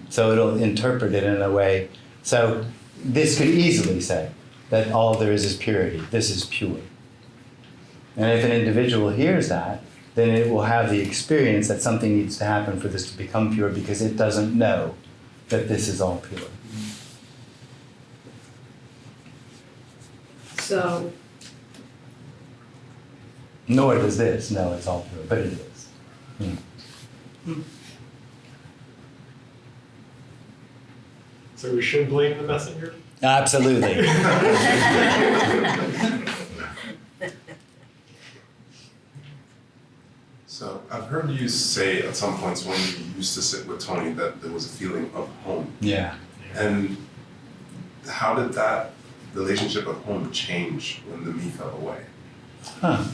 So it'll interpret it in a way. So this could easily say that all there is purity. This is pure. And if an individual hears that, then it will have the experience that something needs to happen for this to become pure because it doesn't know that this is all pure.
So
Nor does this. No, it's all true, but it is.
So we should blame the messenger?
Absolutely.
So I've heard you say at some points when you used to sit with Tony that there was a feeling of home.
Yeah.
And how did that relationship of home change when the me fell away?
Huh.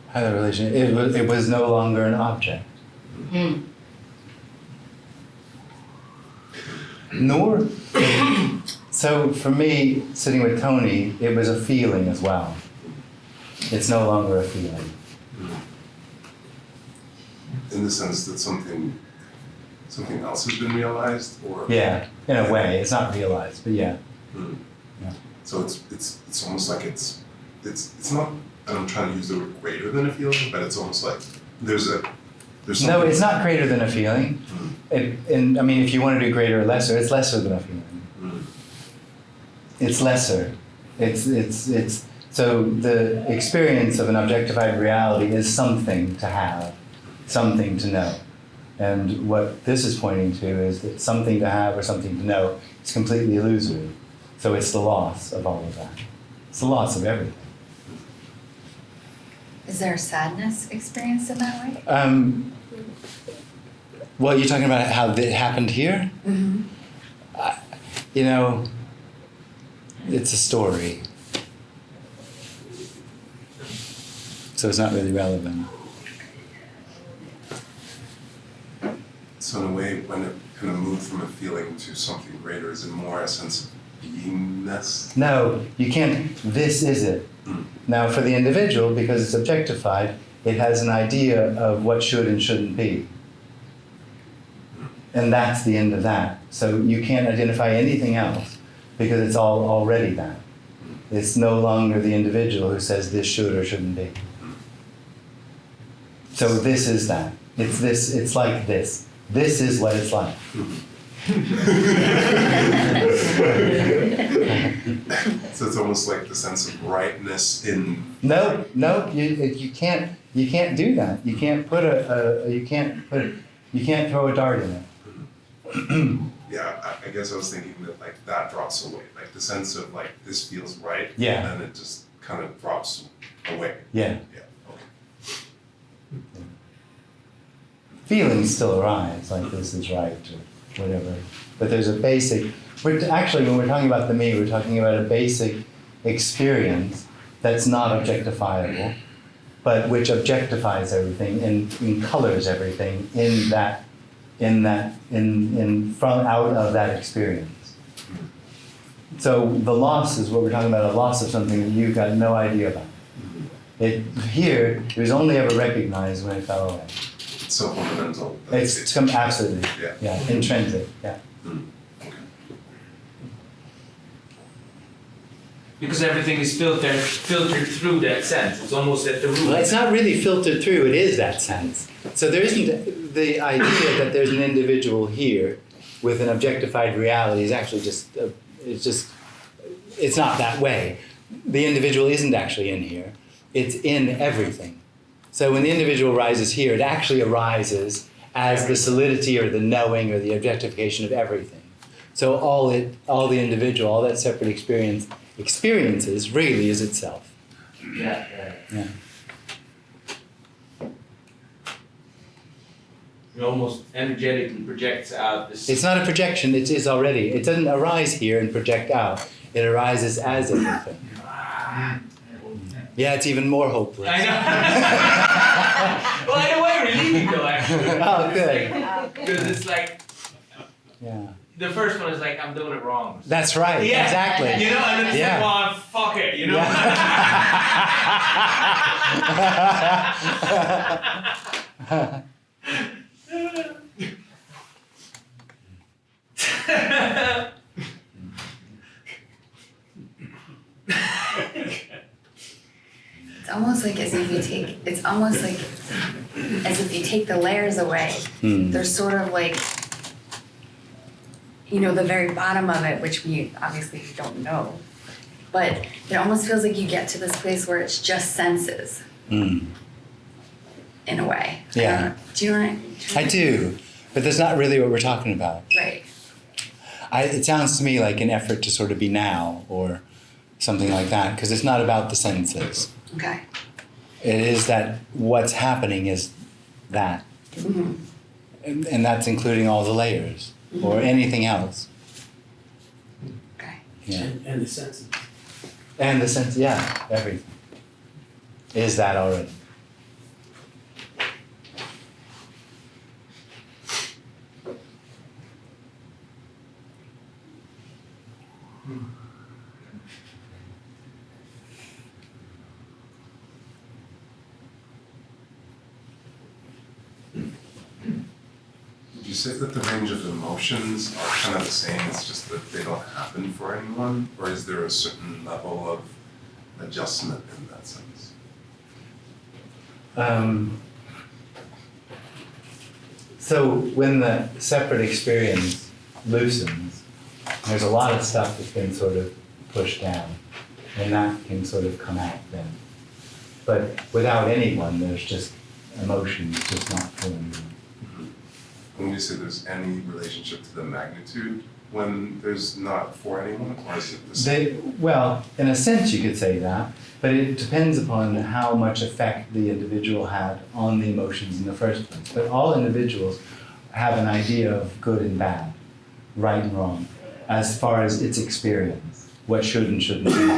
How the relation? It was no longer an object. Nor. So for me, sitting with Tony, it was a feeling as well. It's no longer a feeling.
In the sense that something else has been realized, or
Yeah, in a way, it's not realized, but yeah. Yeah.
So it's almost like it's not. And I'm trying to use the word greater than a feeling, but it's almost like there's
No,
something.
it's not greater than a feeling. And I mean, if you want to do greater or lesser, it's lesser than a feeling. It's lesser. It's so the experience of an objectified reality is something to have, something to know. And what this is pointing to is that something to have or something to know is completely illusory. So it's the loss of all of that. It's the loss of everything.
Is there sadness experienced in that way?
Well, you're talking about how it happened here?
Mm-hmm.
You know, it's a story. So it's not really relevant.
So in a way, when it kind of moved from a feeling to something greater, is it more a sense of beingness?
No, you can't. This is it. Now, for the individual, because it's objectified, it has an idea of what should and shouldn't be. And that's the end of that. So you can't identify anything else because it's all already that. It's no longer the individual who says this should or shouldn't be. So this is that. It's this, it's like this. This is what it's like.
So it's almost like the sense of rightness in.
No, you can't do that. You can't put you can't throw a dart in it.
Yeah, I guess I was thinking that like that drops away, like the sense of like this feels right,
Yeah.
and then it just kind of drops away.
Yeah.
Yeah.
Feelings still arise, like this is right or whatever. But there's a basic. Actually, when we're talking about the me, we're talking about a basic experience that's not objectifiable, but which objectifies everything and colors everything from out of that experience. So the loss is what we're talking about, a loss of something that you've got no idea about. It was only ever recognized when it fell away.
It's so fundamental.
It's absolutely, yeah, intrinsic, yeah.
Because everything is filtered through that sense. It's almost at the root.
Well, it's not really filtered through, it is that sense. So there isn't the idea that there's an individual here with an objectified reality is actually it's not that way. The individual isn't actually in here, it's in everything. So when the individual arises here, it actually arises as the solidity or the knowing or the objectification of everything. So all the individual, all that separate experiences really is itself.
Yeah. It almost energetically projects out this.
It's not a projection, it is already. It doesn't arise here and project out. It arises as everything. Yeah, it's even more hopeless.
I know. Well, in a way, relieving though, actually.
Oh, good.
Because it's like.
Yeah.
The first one is like, I'm doing it wrong.
That's right,
Yeah.
exactly.
You know, and then the
Yeah.
second one, fuck it, you know?
It's almost like as if you take the layers away. There's sort of like, the very bottom of it, which we obviously don't know. But it almost feels like you get to this place where it's just senses.
Mm.
in a way.
Yeah.
Do you want to?
I do, but that's not really what we're talking about.
Right.
It sounds to me like an effort to sort of be now or something like that, because it's not about the senses.
Okay.
It is that what's happening is that.
Mm-hmm.
And that's including all the layers or anything else.
Okay.
Yeah.
And the senses.
And the sense, yeah, everything. Is that already?
Would you say that the range of emotions are kind of the same, it's just that they don't happen for anyone? Or is there a certain level of adjustment in that sense?
So when the separate experience loosens, there's a lot of stuff that's been sort of pushed down, and that can sort of come out then. But without anyone, there's just emotions just not feeling good.
When you say there's any relationship to the magnitude, when there's not for anyone, or is it the same?
Well, in a sense you could say that, but it depends upon how much effect the individual had on the emotions in the first place. But all individuals have an idea of good and bad, right and wrong, as far as its experience, what should and shouldn't be.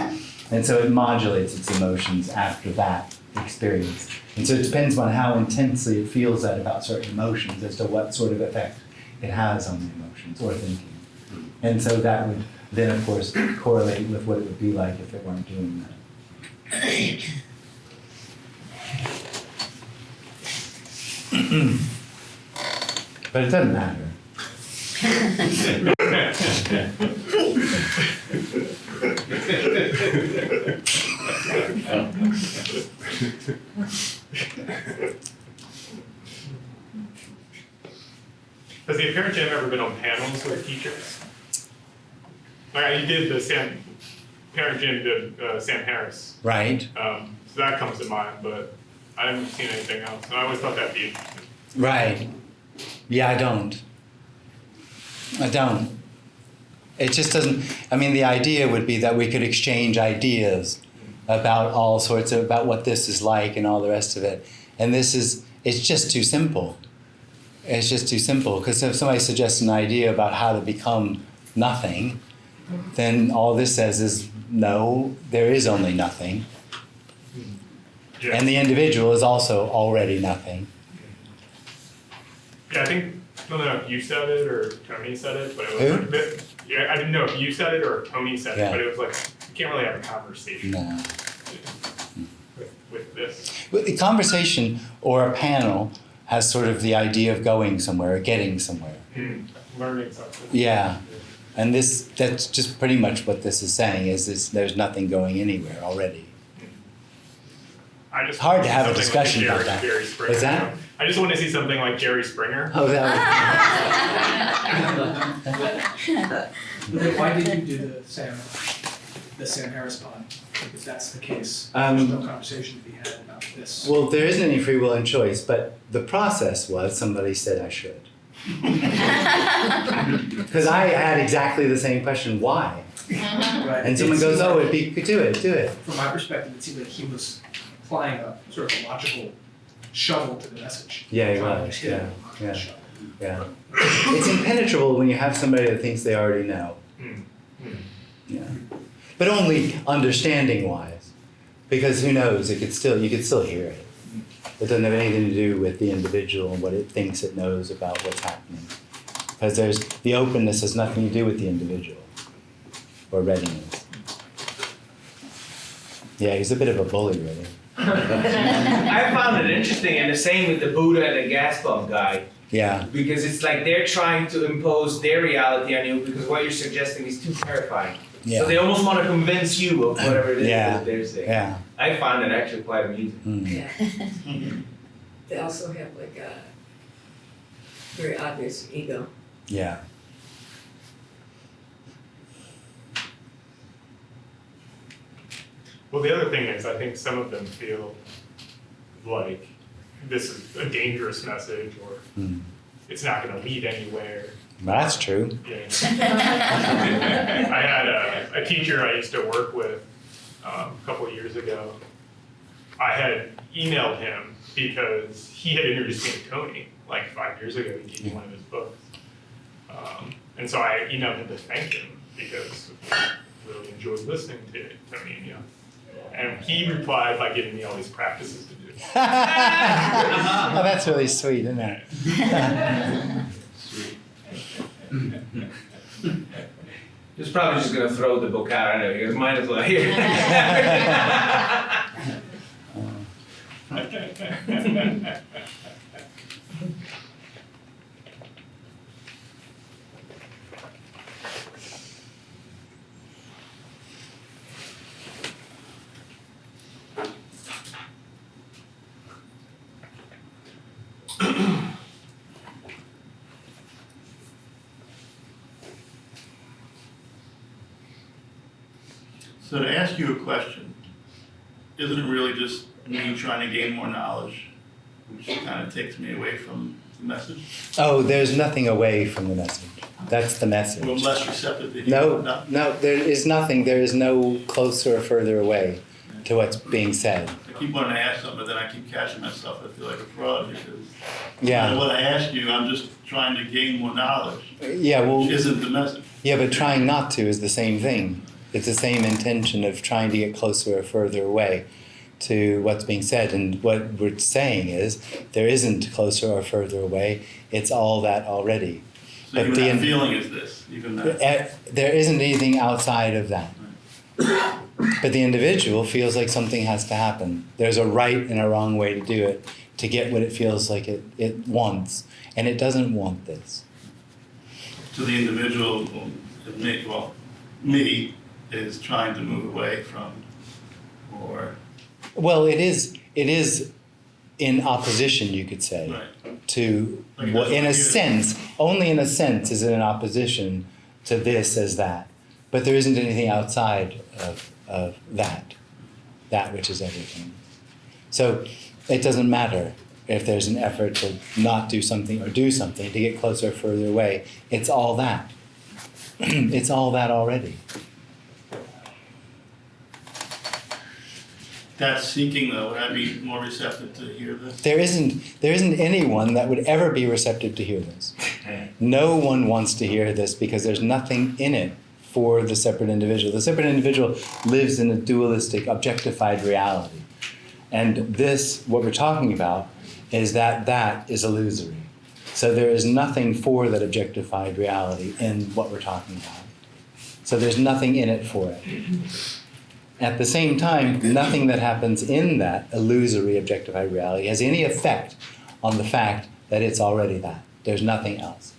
And so it modulates its emotions after that experience. And so it depends on how intensely it feels that about certain emotions as to what sort of effect it has on the emotions or thinking. And so that would then, of course, correlate with what it would be like if it weren't doing that. But it doesn't matter.
Has the apparent Jim ever been on panels with teachers? Like, you did the Parent Jim did Sam Harris.
Right.
So that comes to mind, but I haven't seen anything else. And I always thought that'd be interesting.
Right. Yeah, I don't. It just doesn't, I mean, the idea would be that we could exchange ideas about all sorts of, about what this is like and all the rest of it. And it's just too simple. It's just too simple, because if somebody suggests an idea about how to become nothing, then all this says is, no, there is only nothing.
Yeah.
And the individual is also already nothing.
Yeah, I think, I don't know if you said it or Tony said it, but it was
Who?
like a bit, yeah, I didn't know if you said it or if Tony said
Yeah.
it, but it was like, you can't really have a conversation
No.
with this.
But the conversation or a panel has sort of the idea of going somewhere or getting somewhere.
Learning something.
Yeah. And that's just pretty much what this is saying, is there's nothing going anywhere already.
I just
Hard to
want
have a
something
discussion
like
about that.
Jerry Springer.
What's that?
I just want to see something like Jerry Springer.
Oh, that
But then why did you do the Sam Harris pod? If that's the case, there's no conversation to be had about this.
Well, there isn't any free will and choice, but the process was somebody said I should. Because I had exactly the same question, why?
Right.
And someone goes, oh, do it.
From my perspective, it seemed like he was applying a sort of a logical shovel to the message.
Yeah, he
Trying to
was,
hit it
yeah.
with a shovel.
Yeah. It's impenetrable when you have somebody that thinks they already know. Yeah. But only understanding wise. Because who knows, you could still hear it. It doesn't have anything to do with the individual and what it thinks it knows about what's happening. Because the openness has nothing to do with the individual or readiness. Yeah, he's a bit of a bully, really.
I found it interesting, and the same with the Buddha and the gas pump guy.
Yeah.
Because it's like they're trying to impose their reality on you because what you're suggesting is too terrifying.
Yeah.
So they almost want to convince you of whatever it is that they're saying.
Yeah.
I find it actually quite amusing.
Yeah. They also have like a very obvious ego.
Yeah.
Well, the other thing is, I think some of them feel like this is a dangerous message or it's not going to lead anywhere.
That's true.
Yeah. I had a teacher I used to work with a couple of years ago. I had emailed him because he had introduced me to Tony like 5 years ago. He gave me one of his books. And so I emailed him to thank him because I really enjoyed listening to Tony and you. And he replied by giving me all these practices to do.
Oh, that's really sweet, isn't it?
He's probably just gonna throw the book out. I know. He goes, might as well here.
So to ask you a question, isn't it really just me trying to gain more knowledge, which kind of takes me away from the message?
Oh, there's nothing away from the message. That's the message.
Well, I'm less receptive to hear.
No, there is nothing. There is no closer or further away to what's being said.
I keep wanting to ask something, but then I keep catching myself. I feel like a fraud because no
Yeah.
matter what I ask you, I'm just trying to gain more knowledge,
Yeah, well,
which isn't the message.
yeah, but trying not to is the same thing. It's the same intention of trying to get closer or further away to what's being said. And what we're saying is there isn't closer or further away. It's all that already.
So even that feeling is this, even that.
There isn't anything outside of that. But the individual feels like something has to happen. There's a right and a wrong way to do it to get what it feels like it wants. And it doesn't want this.
So the individual, me is trying to move away from, or
Well, it is in opposition, you could say, to,
Like it
well,
doesn't
in a
like you.
sense, only in a sense is it in opposition to this as that. But there isn't anything outside of that which is everything. So it doesn't matter if there's an effort to not do something or do something to get closer or further away. It's all that. It's all that already.
that seeking though, would I be more receptive to hear this?
There isn't anyone that would ever be receptive to hear this. No one wants to hear this because there's nothing in it for the separate individual. The separate individual lives in a dualistic, objectified reality. And this, what we're talking about, is that is illusory. So there is nothing for that objectified reality in what we're talking about. So there's nothing in it for it. At the same time, nothing that happens in that illusory objectified reality has any effect on the fact that it's already that. There's nothing else.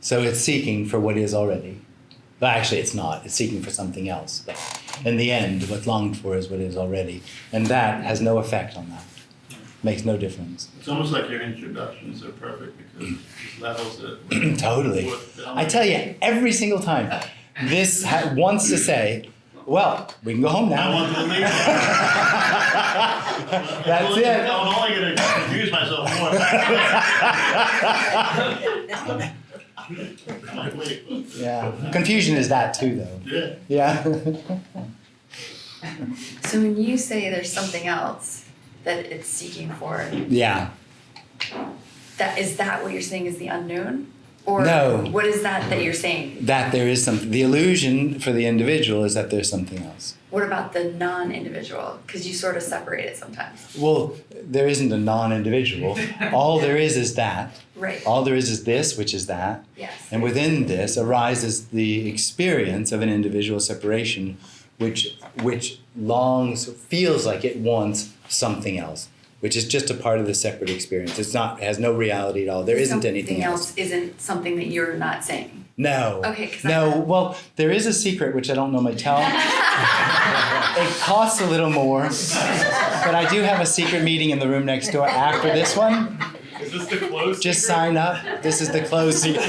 So it's seeking for what is already. Well, actually, it's not. It's seeking for something else. But in the end, what's longed for is what is already. And that has no effect on that. Makes no difference.
It's almost like your introductions are perfect because it levels it.
Totally. I tell you, every single time, this wants to say, well, we can go home now.
I want to leave.
That's it.
I'm only going to confuse myself more.
Yeah. Confusion is that too, though.
Yeah.
Yeah.
So when you say there's something else that it's seeking for,
Yeah.
is that what you're saying is the unknown? Or
No.
what is that you're saying?
That there is something. The illusion for the individual is that there's something else.
What about the non-individual? Because you sort of separate it sometimes.
Well, there isn't a non-individual. All there is that.
Right.
All there is this, which is that.
Yes.
And within this arises the experience of an individual separation, which longs, feels like it wants something else, which is just a part of the separate experience. It has no reality at all. There isn't anything else.
Something else isn't something that you're not saying.
No.
Okay. 'Cause
No. Well, there is a secret which I don't normally tell. It costs a little more, but I do have a secret meeting in the room next door after this one.
Is this the closed
Just
secret?
sign up. This is the closed secret.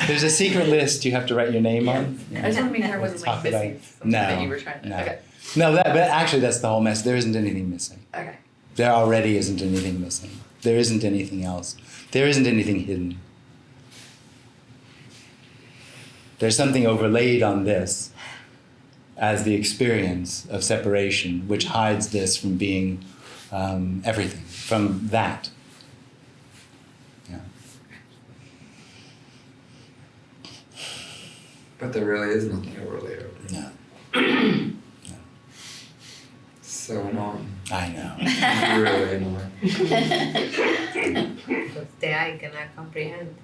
There's a secret list you have to write your name on.
I just want to make sure I wasn't like
Talk about
missing
it.
something that you
No.
were trying to.
No.
Okay.
No, but actually that's the whole mess. There isn't anything missing.
Okay.
There already isn't anything missing. There isn't anything else. There isn't anything hidden. There's something overlaid on this as the experience of separation, which hides this from being everything, from that. Yeah.
But there really is nothing overlaid over it.
No.
So annoying.
I know.
Really annoying.
Because the I cannot comprehend.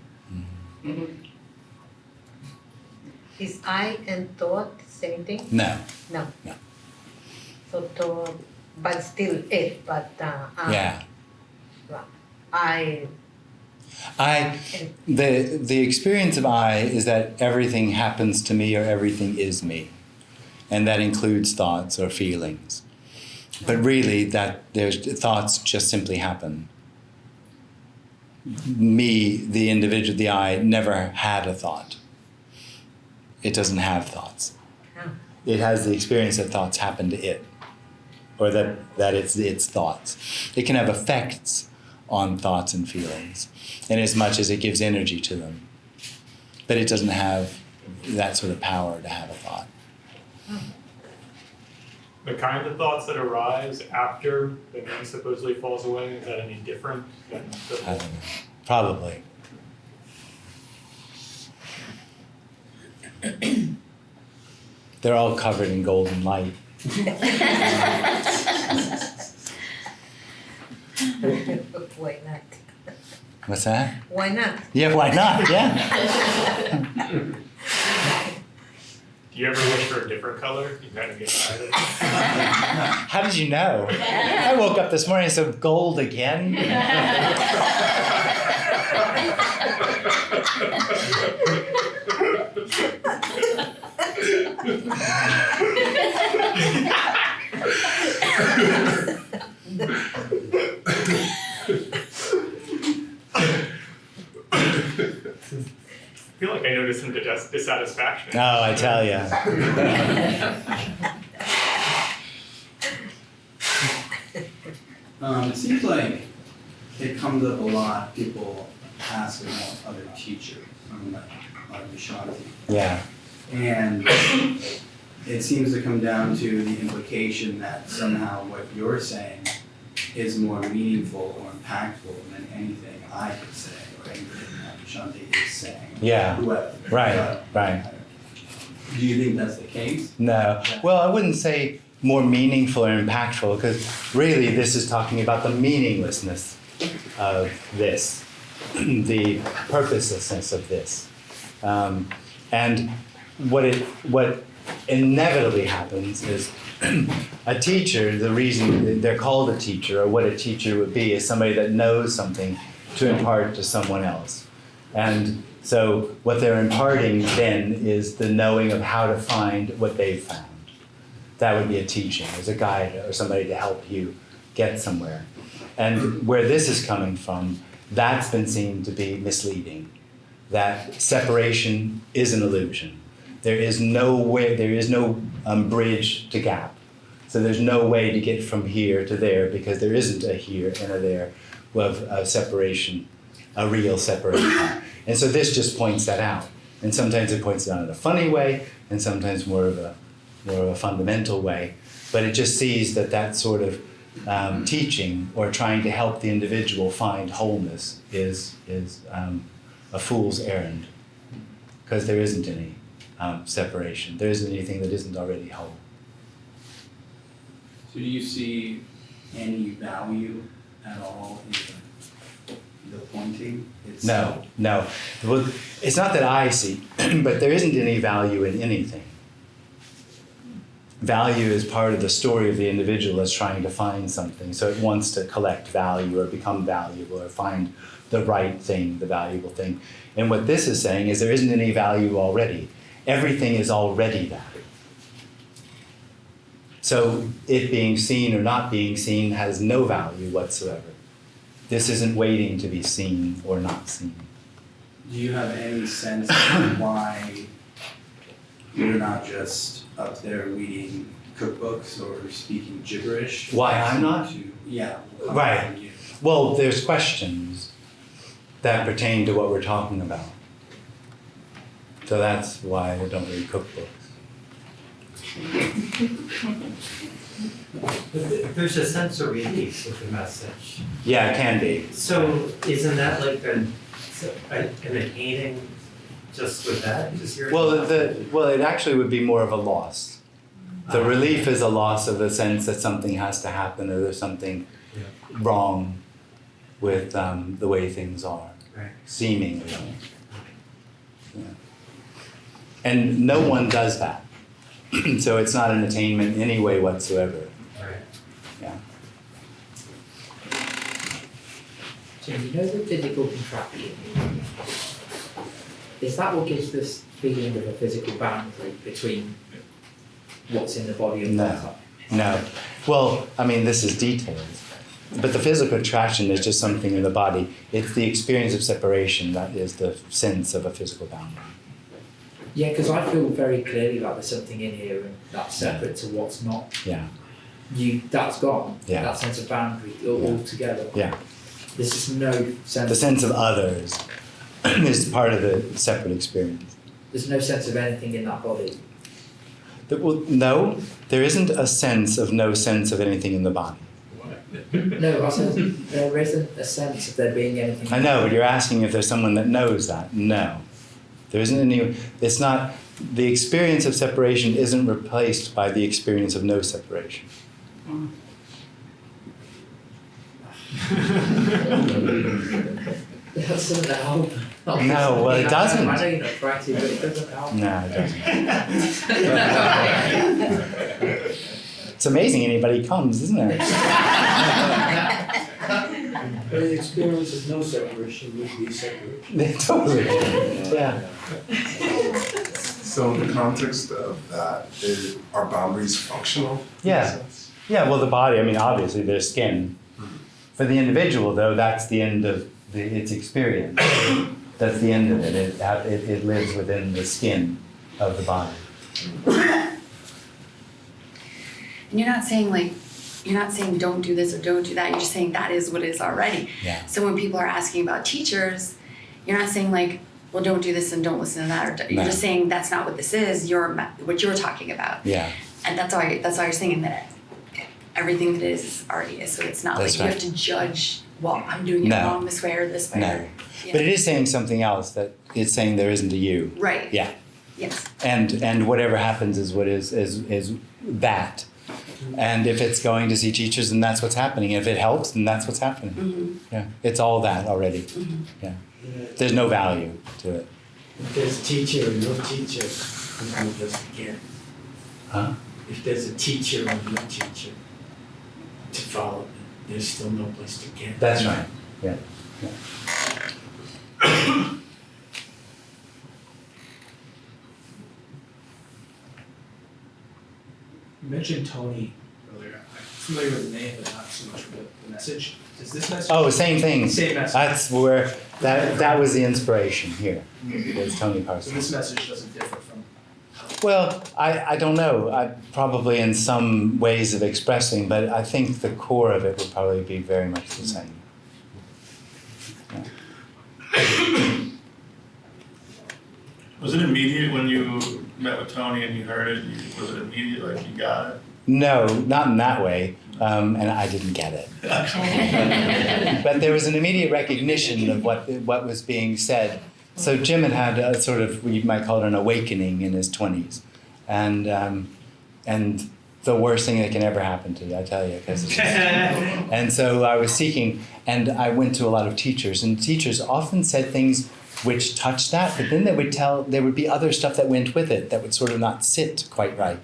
Is I and thought the same thing?
No.
No.
No.
So thought, but still it, but
Yeah.
I
the experience of I is that everything happens to me or everything is me. And that includes thoughts or feelings. But really that there's thoughts just simply happen. Me, the individual, the I, never had a thought. It doesn't have thoughts. It has the experience that thoughts happen to it. Or that it's its thoughts. It can have effects on thoughts and feelings, in as much as it gives energy to them. But it doesn't have that sort of power to have a thought.
The kind of thoughts that arise after the me supposedly falls away, is that any different than the
I don't know. Probably. They're all covered in golden light.
why not?
What's that?
Why not?
Yeah, why not? Yeah.
Do you ever wish for a different color? You kind of get tired of it.
How did you know? I woke up this morning and said gold again.
I feel like I noticed some dissatisfaction.
Oh, I tell ya.
It seems like it comes up a lot, people ask about other teachers, like Vishanti.
Yeah.
And it seems to come down to the implication that somehow what you're saying is more meaningful or impactful than anything I could say or anything that Vishanti is saying.
Yeah.
Whoever.
Right, right.
Do you think that's the case?
No. Well, I wouldn't say more meaningful or impactful, because really this is talking about the meaninglessness of this, the purposelessness of this. And what inevitably happens is a teacher, the reason they're called a teacher, or what a teacher would be, is somebody that knows something to impart to someone else. And so what they're imparting then is the knowing of how to find what they've found. That would be a teaching, as a guide or somebody to help you get somewhere. And where this is coming from, that's been seen to be misleading. That separation is an illusion. There is no way, there is no bridge to gap. So there's no way to get from here to there, because there isn't a here and a there of separation, a real separation. And so this just points that out. And sometimes it points it out in a funny way, and sometimes more of a fundamental way. But it just sees that sort of teaching or trying to help the individual find wholeness is a fool's errand, because there isn't any separation. There isn't anything that isn't already whole.
So do you see any value at all in the pointing itself?
No. Well, it's not that I see, but there isn't any value in anything. Value is part of the story of the individual that's trying to find something. So it wants to collect value or become valuable or find the right thing, the valuable thing. And what this is saying is there isn't any value already. Everything is already that. So it being seen or not being seen has no value whatsoever. This isn't waiting to be seen or not seen.
Do you have any sense of why you're not just up there reading cookbooks or speaking gibberish.
Why I'm not?
Yeah.
Right. Well, there's questions that pertain to what we're talking about. So that's why I don't read cookbooks.
There's a sense of relief with the message.
Yeah, it can be.
So isn't that like an aiding just with that? Just hearing
Well, it actually would be more of a loss. The relief is a loss of the sense that something has to happen or there's something wrong with the way things are, seemingly. Yeah. And no one does that. So it's not an attainment in any way whatsoever. Yeah.
Jim, you know the physical contraction? Is that what gives this feeling of a physical boundary between what's in the body and what's not?
No. Well, I mean, this is detailed. But the physical attraction is just something in the body. It's the experience of separation that is the sense of a physical boundary.
Yeah, because I feel very clearly like there's something in here and that's separate to what's not.
Yeah.
That's gone.
Yeah.
That sense of boundary altogether.
Yeah.
There's just no sense.
The sense of others is part of the separate experience.
There's no sense of anything in that body.
Well, no, there isn't a sense of no sense of anything in the body.
No, I said there isn't a sense of there being anything.
I know, but you're asking if there's someone that knows that. No. There isn't any, it's not, the experience of separation isn't replaced by the experience of no separation.
That doesn't help.
No, well, it doesn't.
I know you're not trying to, but it doesn't help.
No, it doesn't. It's amazing anybody comes, isn't it?
But the experience of no separation would be separation.
Totally. Yeah.
So in the context of that, are boundaries functional?
Yeah. Yeah, well, the body, I mean, obviously there's skin. For the individual, though, that's the end of its experience. That's the end of it. It lives within the skin of the body.
And you're not saying don't do this or don't do that. You're just saying that is what it is already.
Yeah.
So when people are asking about teachers, you're not saying like, well, don't do this and don't listen to that. Or you're just saying that's not what this is. What you're talking about.
Yeah.
And that's why you're saying that everything that is already is. So it's not
That's
like
right.
you have to judge. Well, I'm doing it
No.
wrong this way or this way.
No.
Or, yeah.
But it is saying something else, that it's saying there isn't a you.
Right.
Yeah.
Yes.
And whatever happens is what is that. And if it's going to see teachers, then that's what's happening. If it helps, then that's what's happening.
Mm-hmm.
Yeah. It's all that already.
Mm-hmm.
Yeah. There's no value to it.
If there's a teacher or no teacher, who does again?
Huh?
If there's a teacher or no teacher to follow, there's still no place to get.
That's right. Yeah. Yeah.
You mentioned Tony earlier. I'm familiar with the name, but not so much with the message. Is this message?
Oh, same thing.
Same message.
That's where that was the inspiration here. Was Tony
So
Parsons.
this message doesn't differ from.
Well, I don't know. Probably in some ways of expressing, but I think the core of it would probably be very much the same. Yeah.
Was it immediate when you met with Tony and you heard it? Was it immediate, like you got it?
No, not in that way, and I didn't get it. But there was an immediate recognition of what was being said. So Jim had a sort of, you might call it an awakening in his 20s, and the worst thing that can ever happen to you, I tell you, because and so I was seeking, and I went to a lot of teachers, and teachers often said things which touched that, but then there would be other stuff that went with it that would sort of not sit quite right.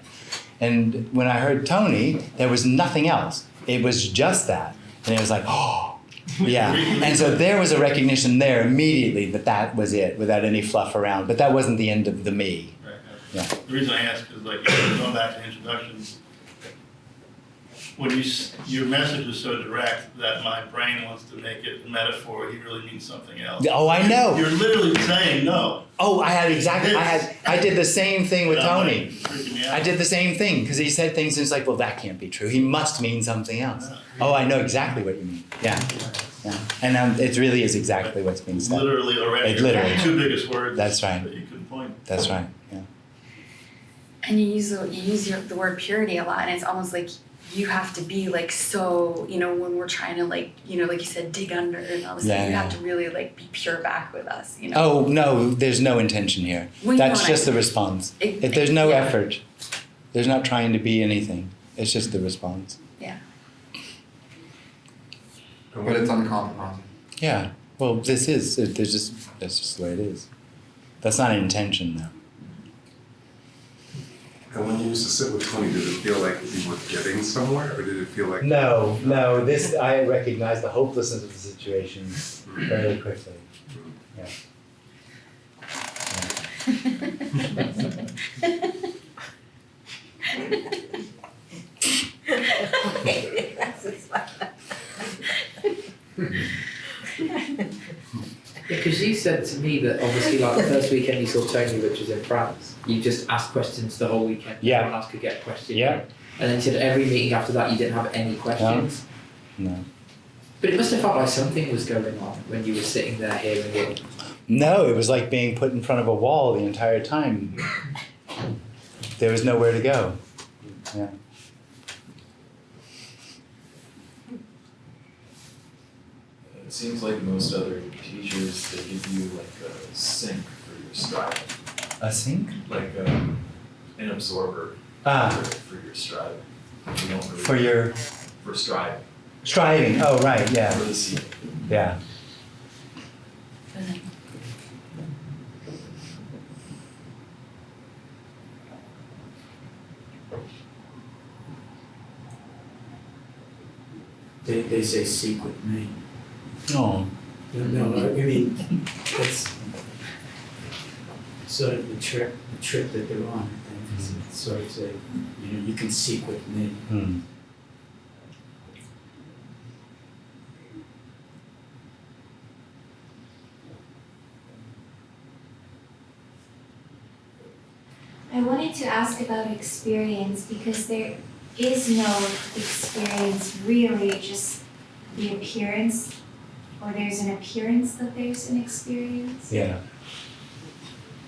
And when I heard Tony, there was nothing else. It was just that, and it was like, oh. Yeah, and so there was a recognition there immediately that was it, without any fluff around. But that wasn't the end of the me.
Right.
Yeah.
The reason I ask is like going back to introductions. when your message is so direct that my brain wants to make it a metaphor, he really means something else.
Oh, I know.
You're literally saying no.
Oh, I did the same thing with Tony.
Freaking me out.
I did the same thing because he said things and it's like, well, that can't be true. He must mean something else. Oh, I know exactly what you mean. Yeah. And it really is exactly what's being said.
Literally already.
Literally.
Two biggest words.
That's right.
That you can point.
That's right. Yeah.
And you use the word purity a lot, and it's almost like you have to be like so, when we're trying to like you said, dig under and all this stuff, you have to really like be pure back with us,
Oh, no, there's no intention here. That's just the response. There's no effort. There's not trying to be anything. It's just the response.
Yeah.
But it's uncompromising.
Yeah. Well, that's just the way it is. That's not intention, though.
And when you used to sit with Tony, did it feel like you were getting somewhere, or did it feel like...
No. I recognize the hopelessness of the situation fairly quickly. Yeah.
Because you said to me that obviously like the first weekend you saw Tony, which was in France, you just asked questions the whole weekend.
Yeah.
Everyone else could get questions.
Yeah.
And then you said every meeting after that you didn't have any questions.
No.
But it must have felt like something was going on when you were sitting there hearing it.
No, it was like being put in front of a wall the entire time. There was nowhere to go. Yeah.
It seems like most other teachers, they give you like a sink for your striving.
A sink?
Like an absorber for your striving. You don't really for striving.
Striving. Oh, right. Yeah.
For the seed.
Yeah.
They say seek with me.
No.
No, I mean, that's sort of the trip that they're on. And it's sort of say, you can seek with me.
Hmm.
I wanted to ask about experience because there is no experience really, just the appearance, or there's an appearance that there's an experience.
Yeah.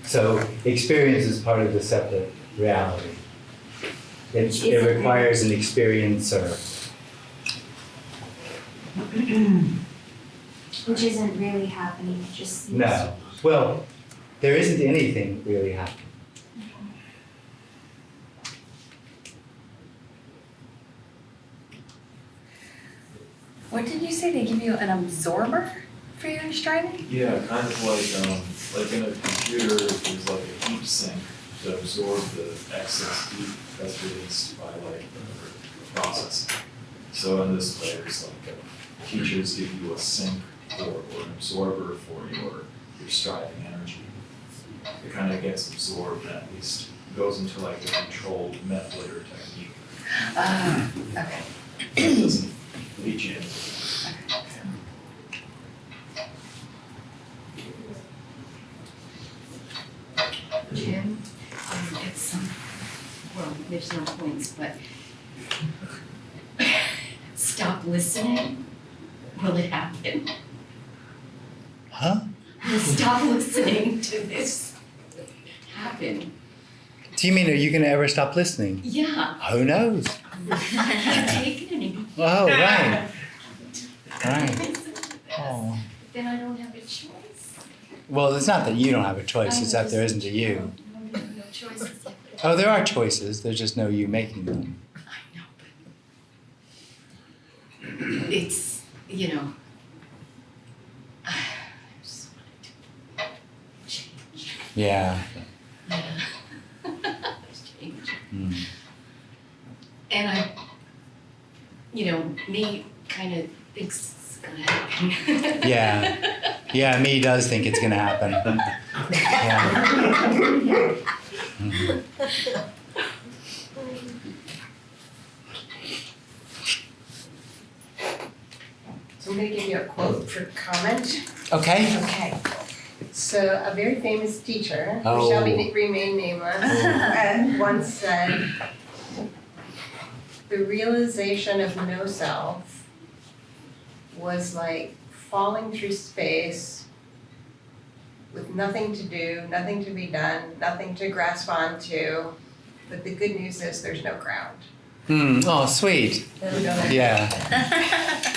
So experience is part of the separate reality. It requires an experiencer.
Which isn't really happening, it just seems.
No. Well, there isn't anything really happening.
What did you say? They give you an absorber for your striving?
Yeah, kind of like in a computer, there's like a heat sink to absorb the excess heat that's released by like the process. So in this way, there's like teachers give you a sink or an absorber for your striving energy. It kind of gets absorbed and at least goes into like a controlled method technique.
Okay.
It doesn't leach in.
Jim, it's well, there's no points, but stop listening. Will it happen?
Huh?
Stop listening to this happen.
Do you mean, are you going to ever stop listening?
Yeah.
Who knows?
I can't take it anymore.
Oh, right. Right. Oh.
Then I don't have a choice.
Well, it's not that you don't have a choice, it's that there isn't a you.
No choices.
Oh, there are choices, there's just no you making them.
I know, but it's, I just wanted to change.
Yeah.
Change.
Mm.
And I, me kind of thinks it's gonna happen.
Yeah. Yeah, me does think it's gonna happen. Yeah. Mhm.
So I'm gonna give you a quote for comment.
Okay.
Okay. So a very famous teacher, who
Oh.
shall remain nameless, once said, the realization of no self was like falling through space with nothing to do, nothing to be done, nothing to grasp onto. But the good news is there's no ground.
Oh, sweet. Yeah.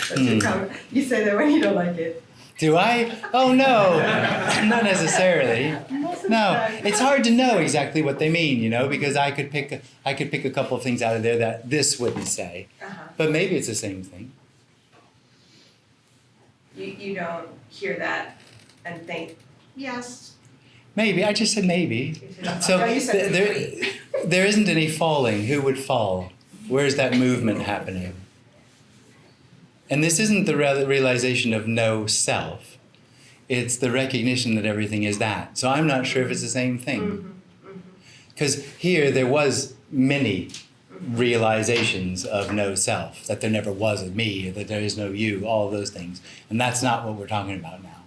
That's your comment. You say that when you don't like it.
Do I? Oh no, not necessarily. No, it's hard to know exactly what they mean, you know, because I could pick a couple of things out of there that this wouldn't say, but maybe it's the same thing.
You don't hear that and think, yes.
Maybe I just said maybe. So
No, you said
there isn't any falling. Who would fall? Where's that movement happening? And this isn't the realization of no self. It's the recognition that everything is that. So I'm not sure if it's the same thing. Because here there was many realizations of no self, that there never was a me, that there is no you, all of those things. And that's not what we're talking about now.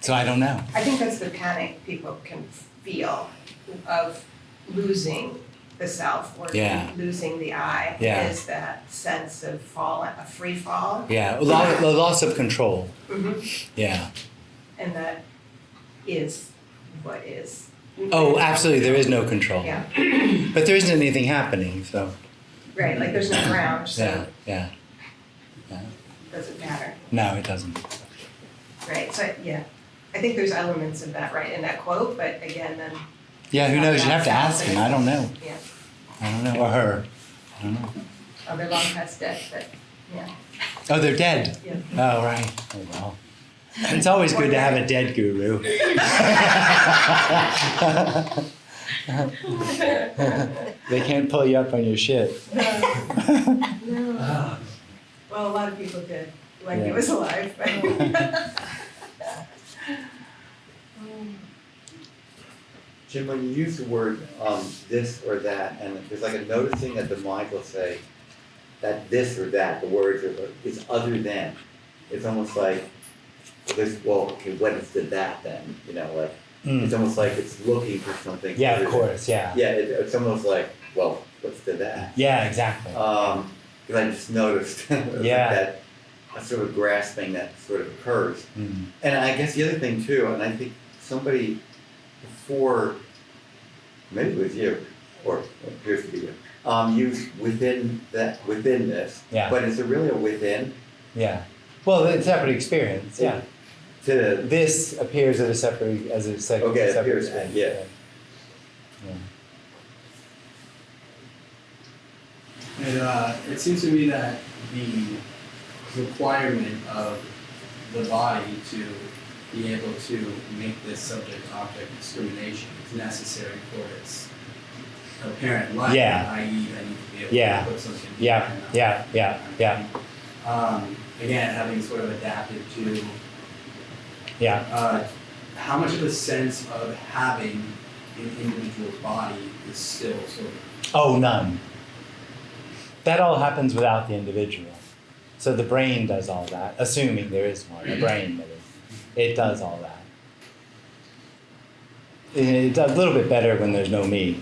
So I don't know.
I think that's the panic people can feel of losing the self or losing the I, is that sense of fall, a free fall.
Yeah, a loss of control. Yeah.
And that is what is.
Oh, absolutely, there is no control.
Yeah.
But there isn't anything happening, so.
Right, like there's no ground, so
Yeah.
it doesn't matter.
No, it doesn't.
Right, so yeah, I think there's elements of that, right, in that quote, but again, then.
Yeah, who knows? You'd have to ask him. I don't know.
Yeah.
I don't know. Or her. I don't know.
Oh, they're long past death, but yeah.
Oh, they're dead?
Yeah.
Oh, right. Oh, well. It's always good to have a dead guru. They can't pull you up on your shit.
No. Well, a lot of people did when he was alive, but.
Jim, when you use the word this or that, and there's like a noticing that the mind will say that this or that, the words is other than. It's almost like this. Well, okay, what is the that then? You know, like it's almost like it's looking for something.
Yeah, of course. Yeah.
Yeah, it's almost like, well, what's the that?
Yeah, exactly.
Because I just noticed that a sort of grasping that sort of occurs. And I guess the other thing too, and I think somebody before, maybe it was you, or it appears to be you, used within this.
Yeah.
But is there really a within?
Yeah. Well, it's a separate experience. Yeah. This appears as a separate
Okay, it appears.
experience.
Yeah.
It seems to me that the requirement of the body to be able to make this subject-object discrimination is necessary for its apparent life,
Yeah.
i.e. I need to be able to put something
Yeah.
Again, having sort of adapted to
Yeah.
how much of a sense of having an individual's body is still sort of.
Oh, none. That all happens without the individual. So the brain does all that, assuming there is one, a brain that is. It does all that. It does a little bit better when there's no me.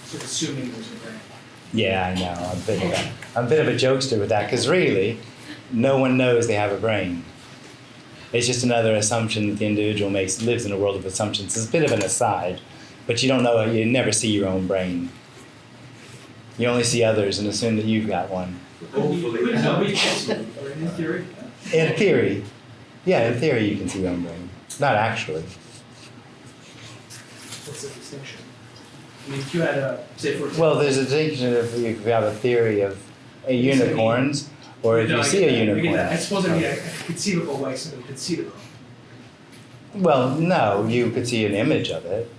So assuming there's a brain.
Yeah, I know. I'm a bit of a jokester with that, because really, no one knows they have a brain. It's just another assumption that the individual lives in a world of assumptions. It's a bit of an aside, but you don't know, you never see your own brain. You only see others and assume that you've got one.
Hopefully. In theory.
In theory. Yeah, in theory you can see your own brain. Not actually.
What's the distinction? I mean, if you had a, say for example.
Well, there's a distinction if you have a theory of unicorns, or if you see a unicorn.
I suppose it'd be a conceivable way, something conceivable.
Well, no, you could see an image of it,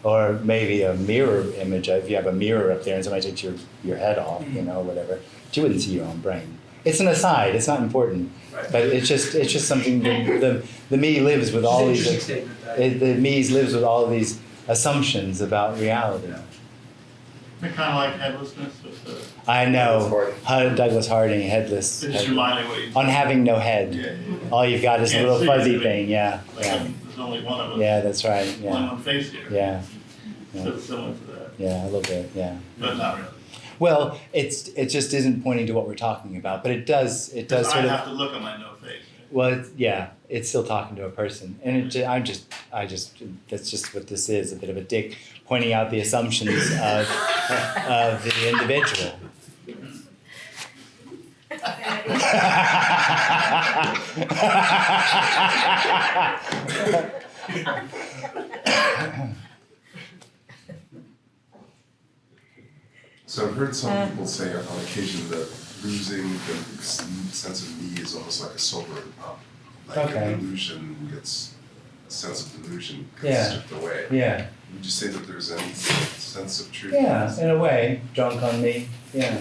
or maybe a mirror image. If you have a mirror up there and somebody takes your head off, you know, whatever, but you wouldn't see your own brain. It's an aside. It's not important, but it's just something. The me lives with all these.
Statement,
The me lives with all of these assumptions about reality.
They're kind of like headlessness with the.
I know. Douglas Harding, Headless.
It just reminded me what you.
On having no head.
Yeah.
All you've got is a
Can't
little
see
fuzzy
anything.
thing. Yeah.
Like,
Yeah.
there's only one of us.
Yeah, that's right.
Only
Yeah.
one face here.
Yeah.
So it's similar to that,
Yeah, a little bit. Yeah.
but not really.
Well, it just isn't pointing to what we're talking about, but it does
Because
sort
I
of.
have to look at my no face.
Well, it's still talking to a person, and that's just what this is, a bit of a dick pointing out the assumptions of the individual.
So I've heard some people say on occasion that losing the sense of me is almost like a sobering up. Like
Okay.
an illusion gets, a sense of delusion
Yeah.
gets stripped away.
Yeah.
Would you say that there's any sense of truth?
Yeah, in a way, drunk on me. Yeah.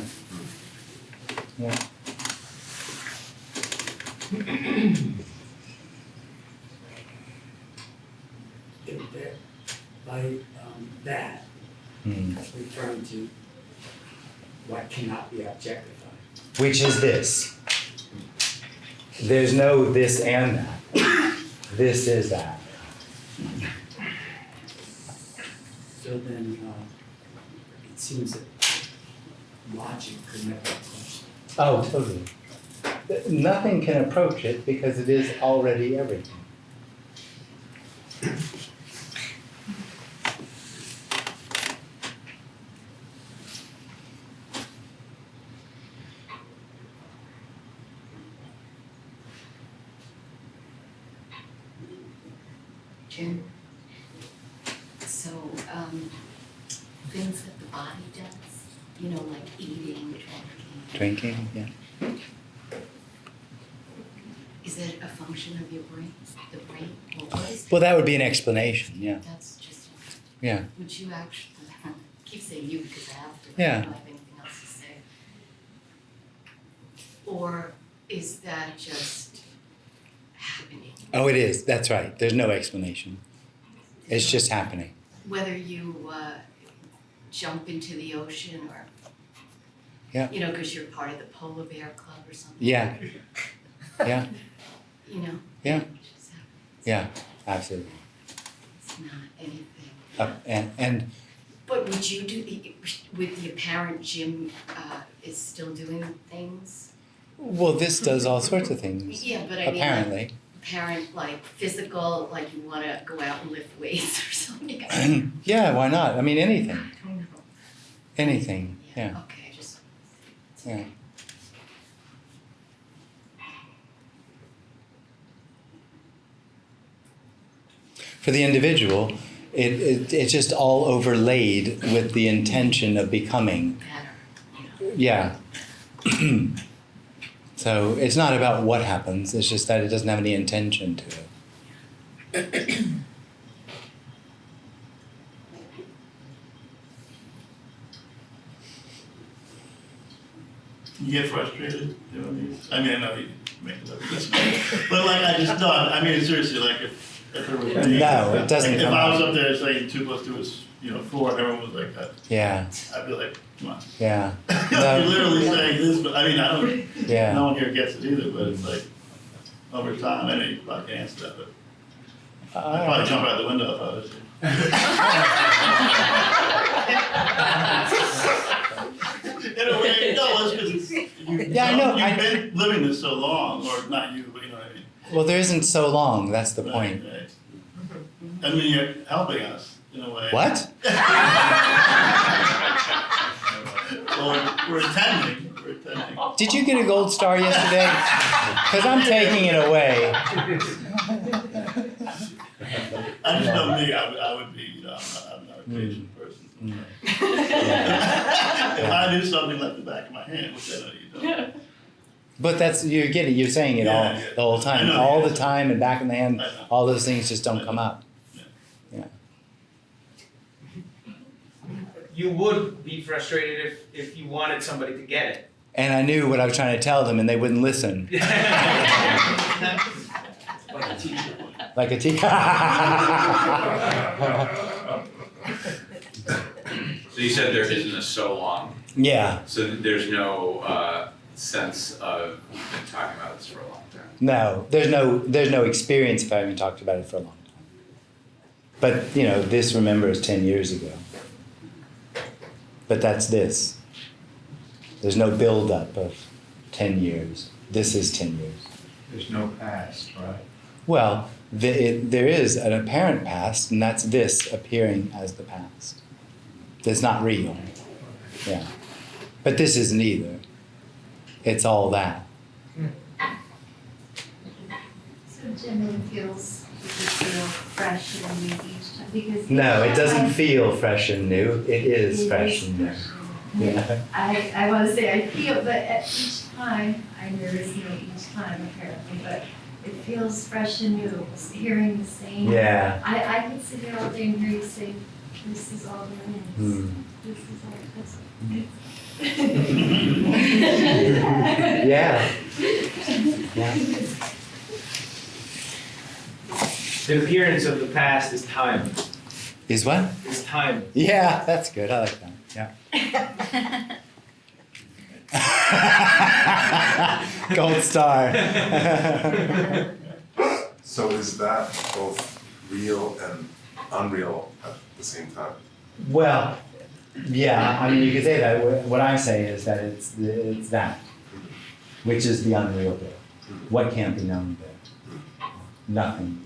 Yeah.
By that, referring to what cannot be objectified.
Which is this. There's no this and that. This is that.
So then, it seems that logic could never approach it.
Oh, totally. Nothing can approach it because it is already everything.
Jim, so, things that the body does, you know, like eating,
Drinking, yeah.
is it a function of your brain, the brain, or what is it?
Well, that would be an explanation, yeah.
That's just,
Yeah.
would you actually, I keep saying you because I have to, I
Yeah.
don't have anything else to say. Or is that just happening?
Oh, it is. That's right. There's no explanation. It's just happening.
Whether you jump into the ocean or,
Yeah.
you know, because you're part of the polar bear club or something.
Yeah. Yeah.
You know,
Yeah.
it just happens.
Yeah. Absolutely.
It's not anything.
And
But would you do, with the apparent Jim is still doing things?
well, this does all sorts of things.
Yeah, but I mean,
Apparently.
apparent, like physical, like you want to go out and lift weights or something.
Yeah. Why not? I mean, anything.
I don't know.
Anything. Yeah.
Okay, just.
Yeah. For the individual, it's just all overlaid with the intention of becoming. Yeah. So it's not about what happens, it's just that it doesn't have any intention to it.
You get frustrated doing these? I mean, I know you make it up this way, but like I just, no, I mean, seriously, like if it was me.
No, it doesn't
If
come
I was
out.
up there saying 2 + 2 is, 4, and everyone was like,
Yeah.
I'd be like, come on.
Yeah.
You're literally saying this, but I mean, I don't,
Yeah.
no one here gets it either, but it's like, over time, I know you probably can't answer that, but I'd probably jump out the window if I was you. In a way, no, it's because it's,
Yeah, I know,
you've been living this so long, or not you, but you know what I mean.
Well, there isn't so long, that's the point.
Right. I mean, you're helping us in a way.
What?
Well, we're attending.
Did you get a gold star yesterday? Because I'm taking it away.
I just know me, I would be, I'm not a patient person. If I do something like the back of my hand, which I know you don't.
But you're saying it all the whole time, all the time, and back in the hand, all those things just don't come up. Yeah.
You would be frustrated if you wanted somebody to get it.
And I knew what I was trying to tell them, and they wouldn't listen.
Like a teacher.
Like a teacher.
So you said there isn't a so long.
Yeah.
So there's no sense of we've been talking about this for a long time.
No, there's no experience of having talked about it for a long time. But this, remember, is 10 years ago. But that's this. There's no build-up of 10 years. This is 10 years.
There's no past, right?
Well, there is an apparent past, and that's this appearing as the past. That's not real. Yeah. But this isn't either. It's all that.
So Jim, it feels fresh and new each time because
No, it doesn't feel fresh and new. It is fresh and new. Yeah.
I want to say I feel, but at each time, I know there's each time apparently, but it feels fresh and new, hearing the same.
Yeah.
I could sit here all day and hear you say, this is all there is. This is all, that's
Yeah. Yeah.
The appearance of the past is time.
Is what?
Is time.
Yeah, that's good. I like that. Yeah. Gold star.
So is that both real and unreal at the same time?
Well, yeah, I mean, you could say that. What I say is that it's that, which is the unreal bit. What can't be known bit? Nothing.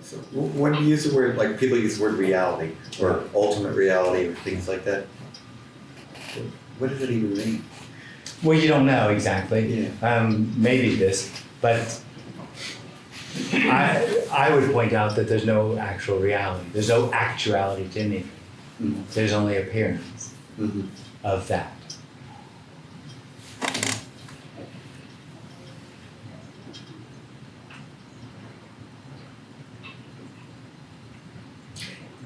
So when you use the word, like people use the word reality or ultimate reality or things like that, what does it even mean?
Well, you don't know exactly.
Yeah.
Maybe this, but I would point out that there's no actual reality. There's no actuality to anything.
Mm-hmm.
There's only appearance of that.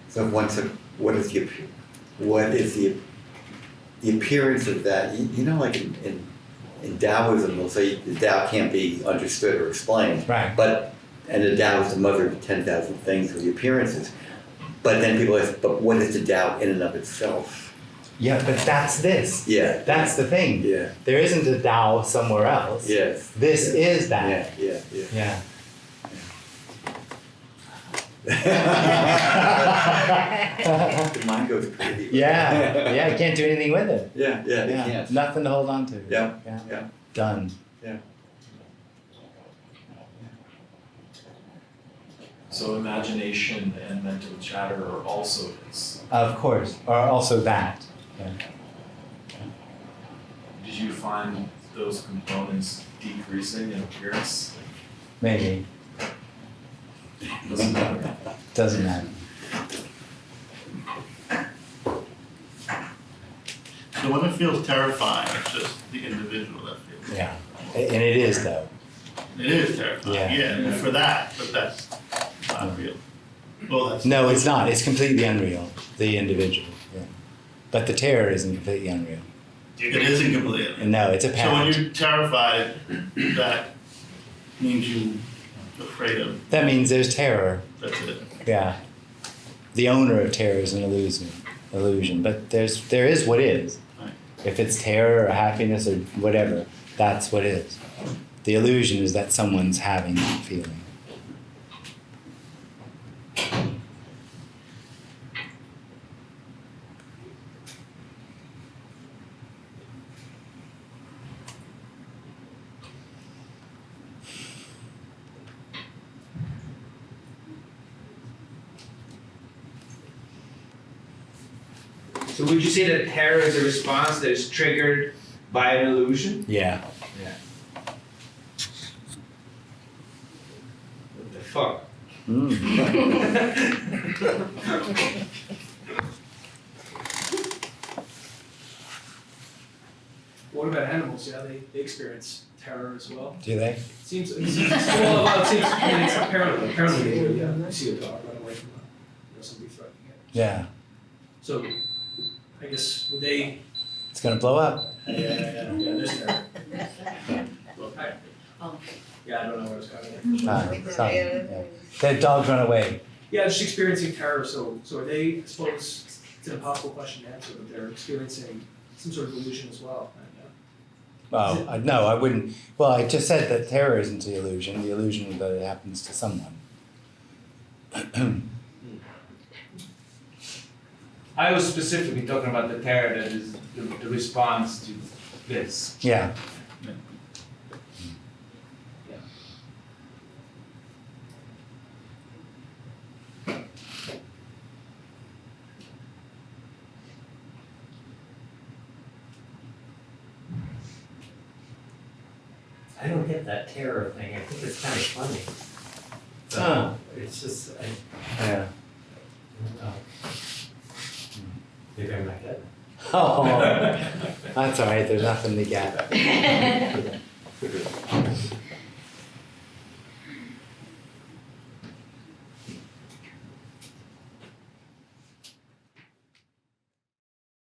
So once what is the appearance of that? Like in Taoism, they'll say the Tao can't be understood or explained.
Right.
And the Tao is the mother of 10,000 things or the appearances. But then people ask, but what is the Tao in and of itself?
Yeah, but that's this.
Yeah.
That's the thing.
Yeah.
There isn't a Tao somewhere else.
Yes.
This is that.
Yeah.
Yeah.
The mind goes crazy.
Yeah, you can't do anything with it.
Yeah, you can't.
Nothing to hold on to.
Yeah.
Done.
Yeah.
So imagination and mental chatter are also this.
Of course, or also that. Yeah.
Did you find those components decreasing in appearance?
Maybe.
Doesn't matter.
Doesn't matter.
So when it feels terrifying, it's just the individual that feels.
Yeah, and it is though.
It is terrifying.
Yeah.
For that, but that's not real. Well, that's
No, it's not. It's completely unreal. The individual. Yeah. But the terror isn't completely unreal.
It isn't completely unreal.
No, it's
So
apparent.
when you're terrified, that means you're afraid of.
That means there's terror.
That's it.
Yeah. The owner of terror is an illusion. But there is what is.
Right.
If it's terror or happiness or whatever, that's what is. The illusion is that someone's having that feeling.
So would you say that terror is a response that is triggered by an illusion?
Yeah.
Yeah. What the fuck?
What about animals? Yeah, they experience terror as well.
Do they?
Seems apparently they do. Yeah, I see a dog run away from somebody threatening it.
Yeah.
So, I guess would they?
It's gonna blow up.
Yeah. There's terror. Well, yeah, I don't know where it's going.
Sorry. Yeah. That dogs run away.
Yeah, just experiencing terror. So are they? I suppose it's an impossible question to answer, but they're experiencing some sort of illusion as well.
Well, no, I wouldn't. Well, I just said that terror isn't the illusion that it happens to someone.
I was specifically talking about the terror that is the response to this.
Yeah.
I don't get that terror thing. I think it's kind of funny. It's just,
Yeah.
I don't know. Maybe I'm not getting it.
Oh, that's all right. There's nothing to get.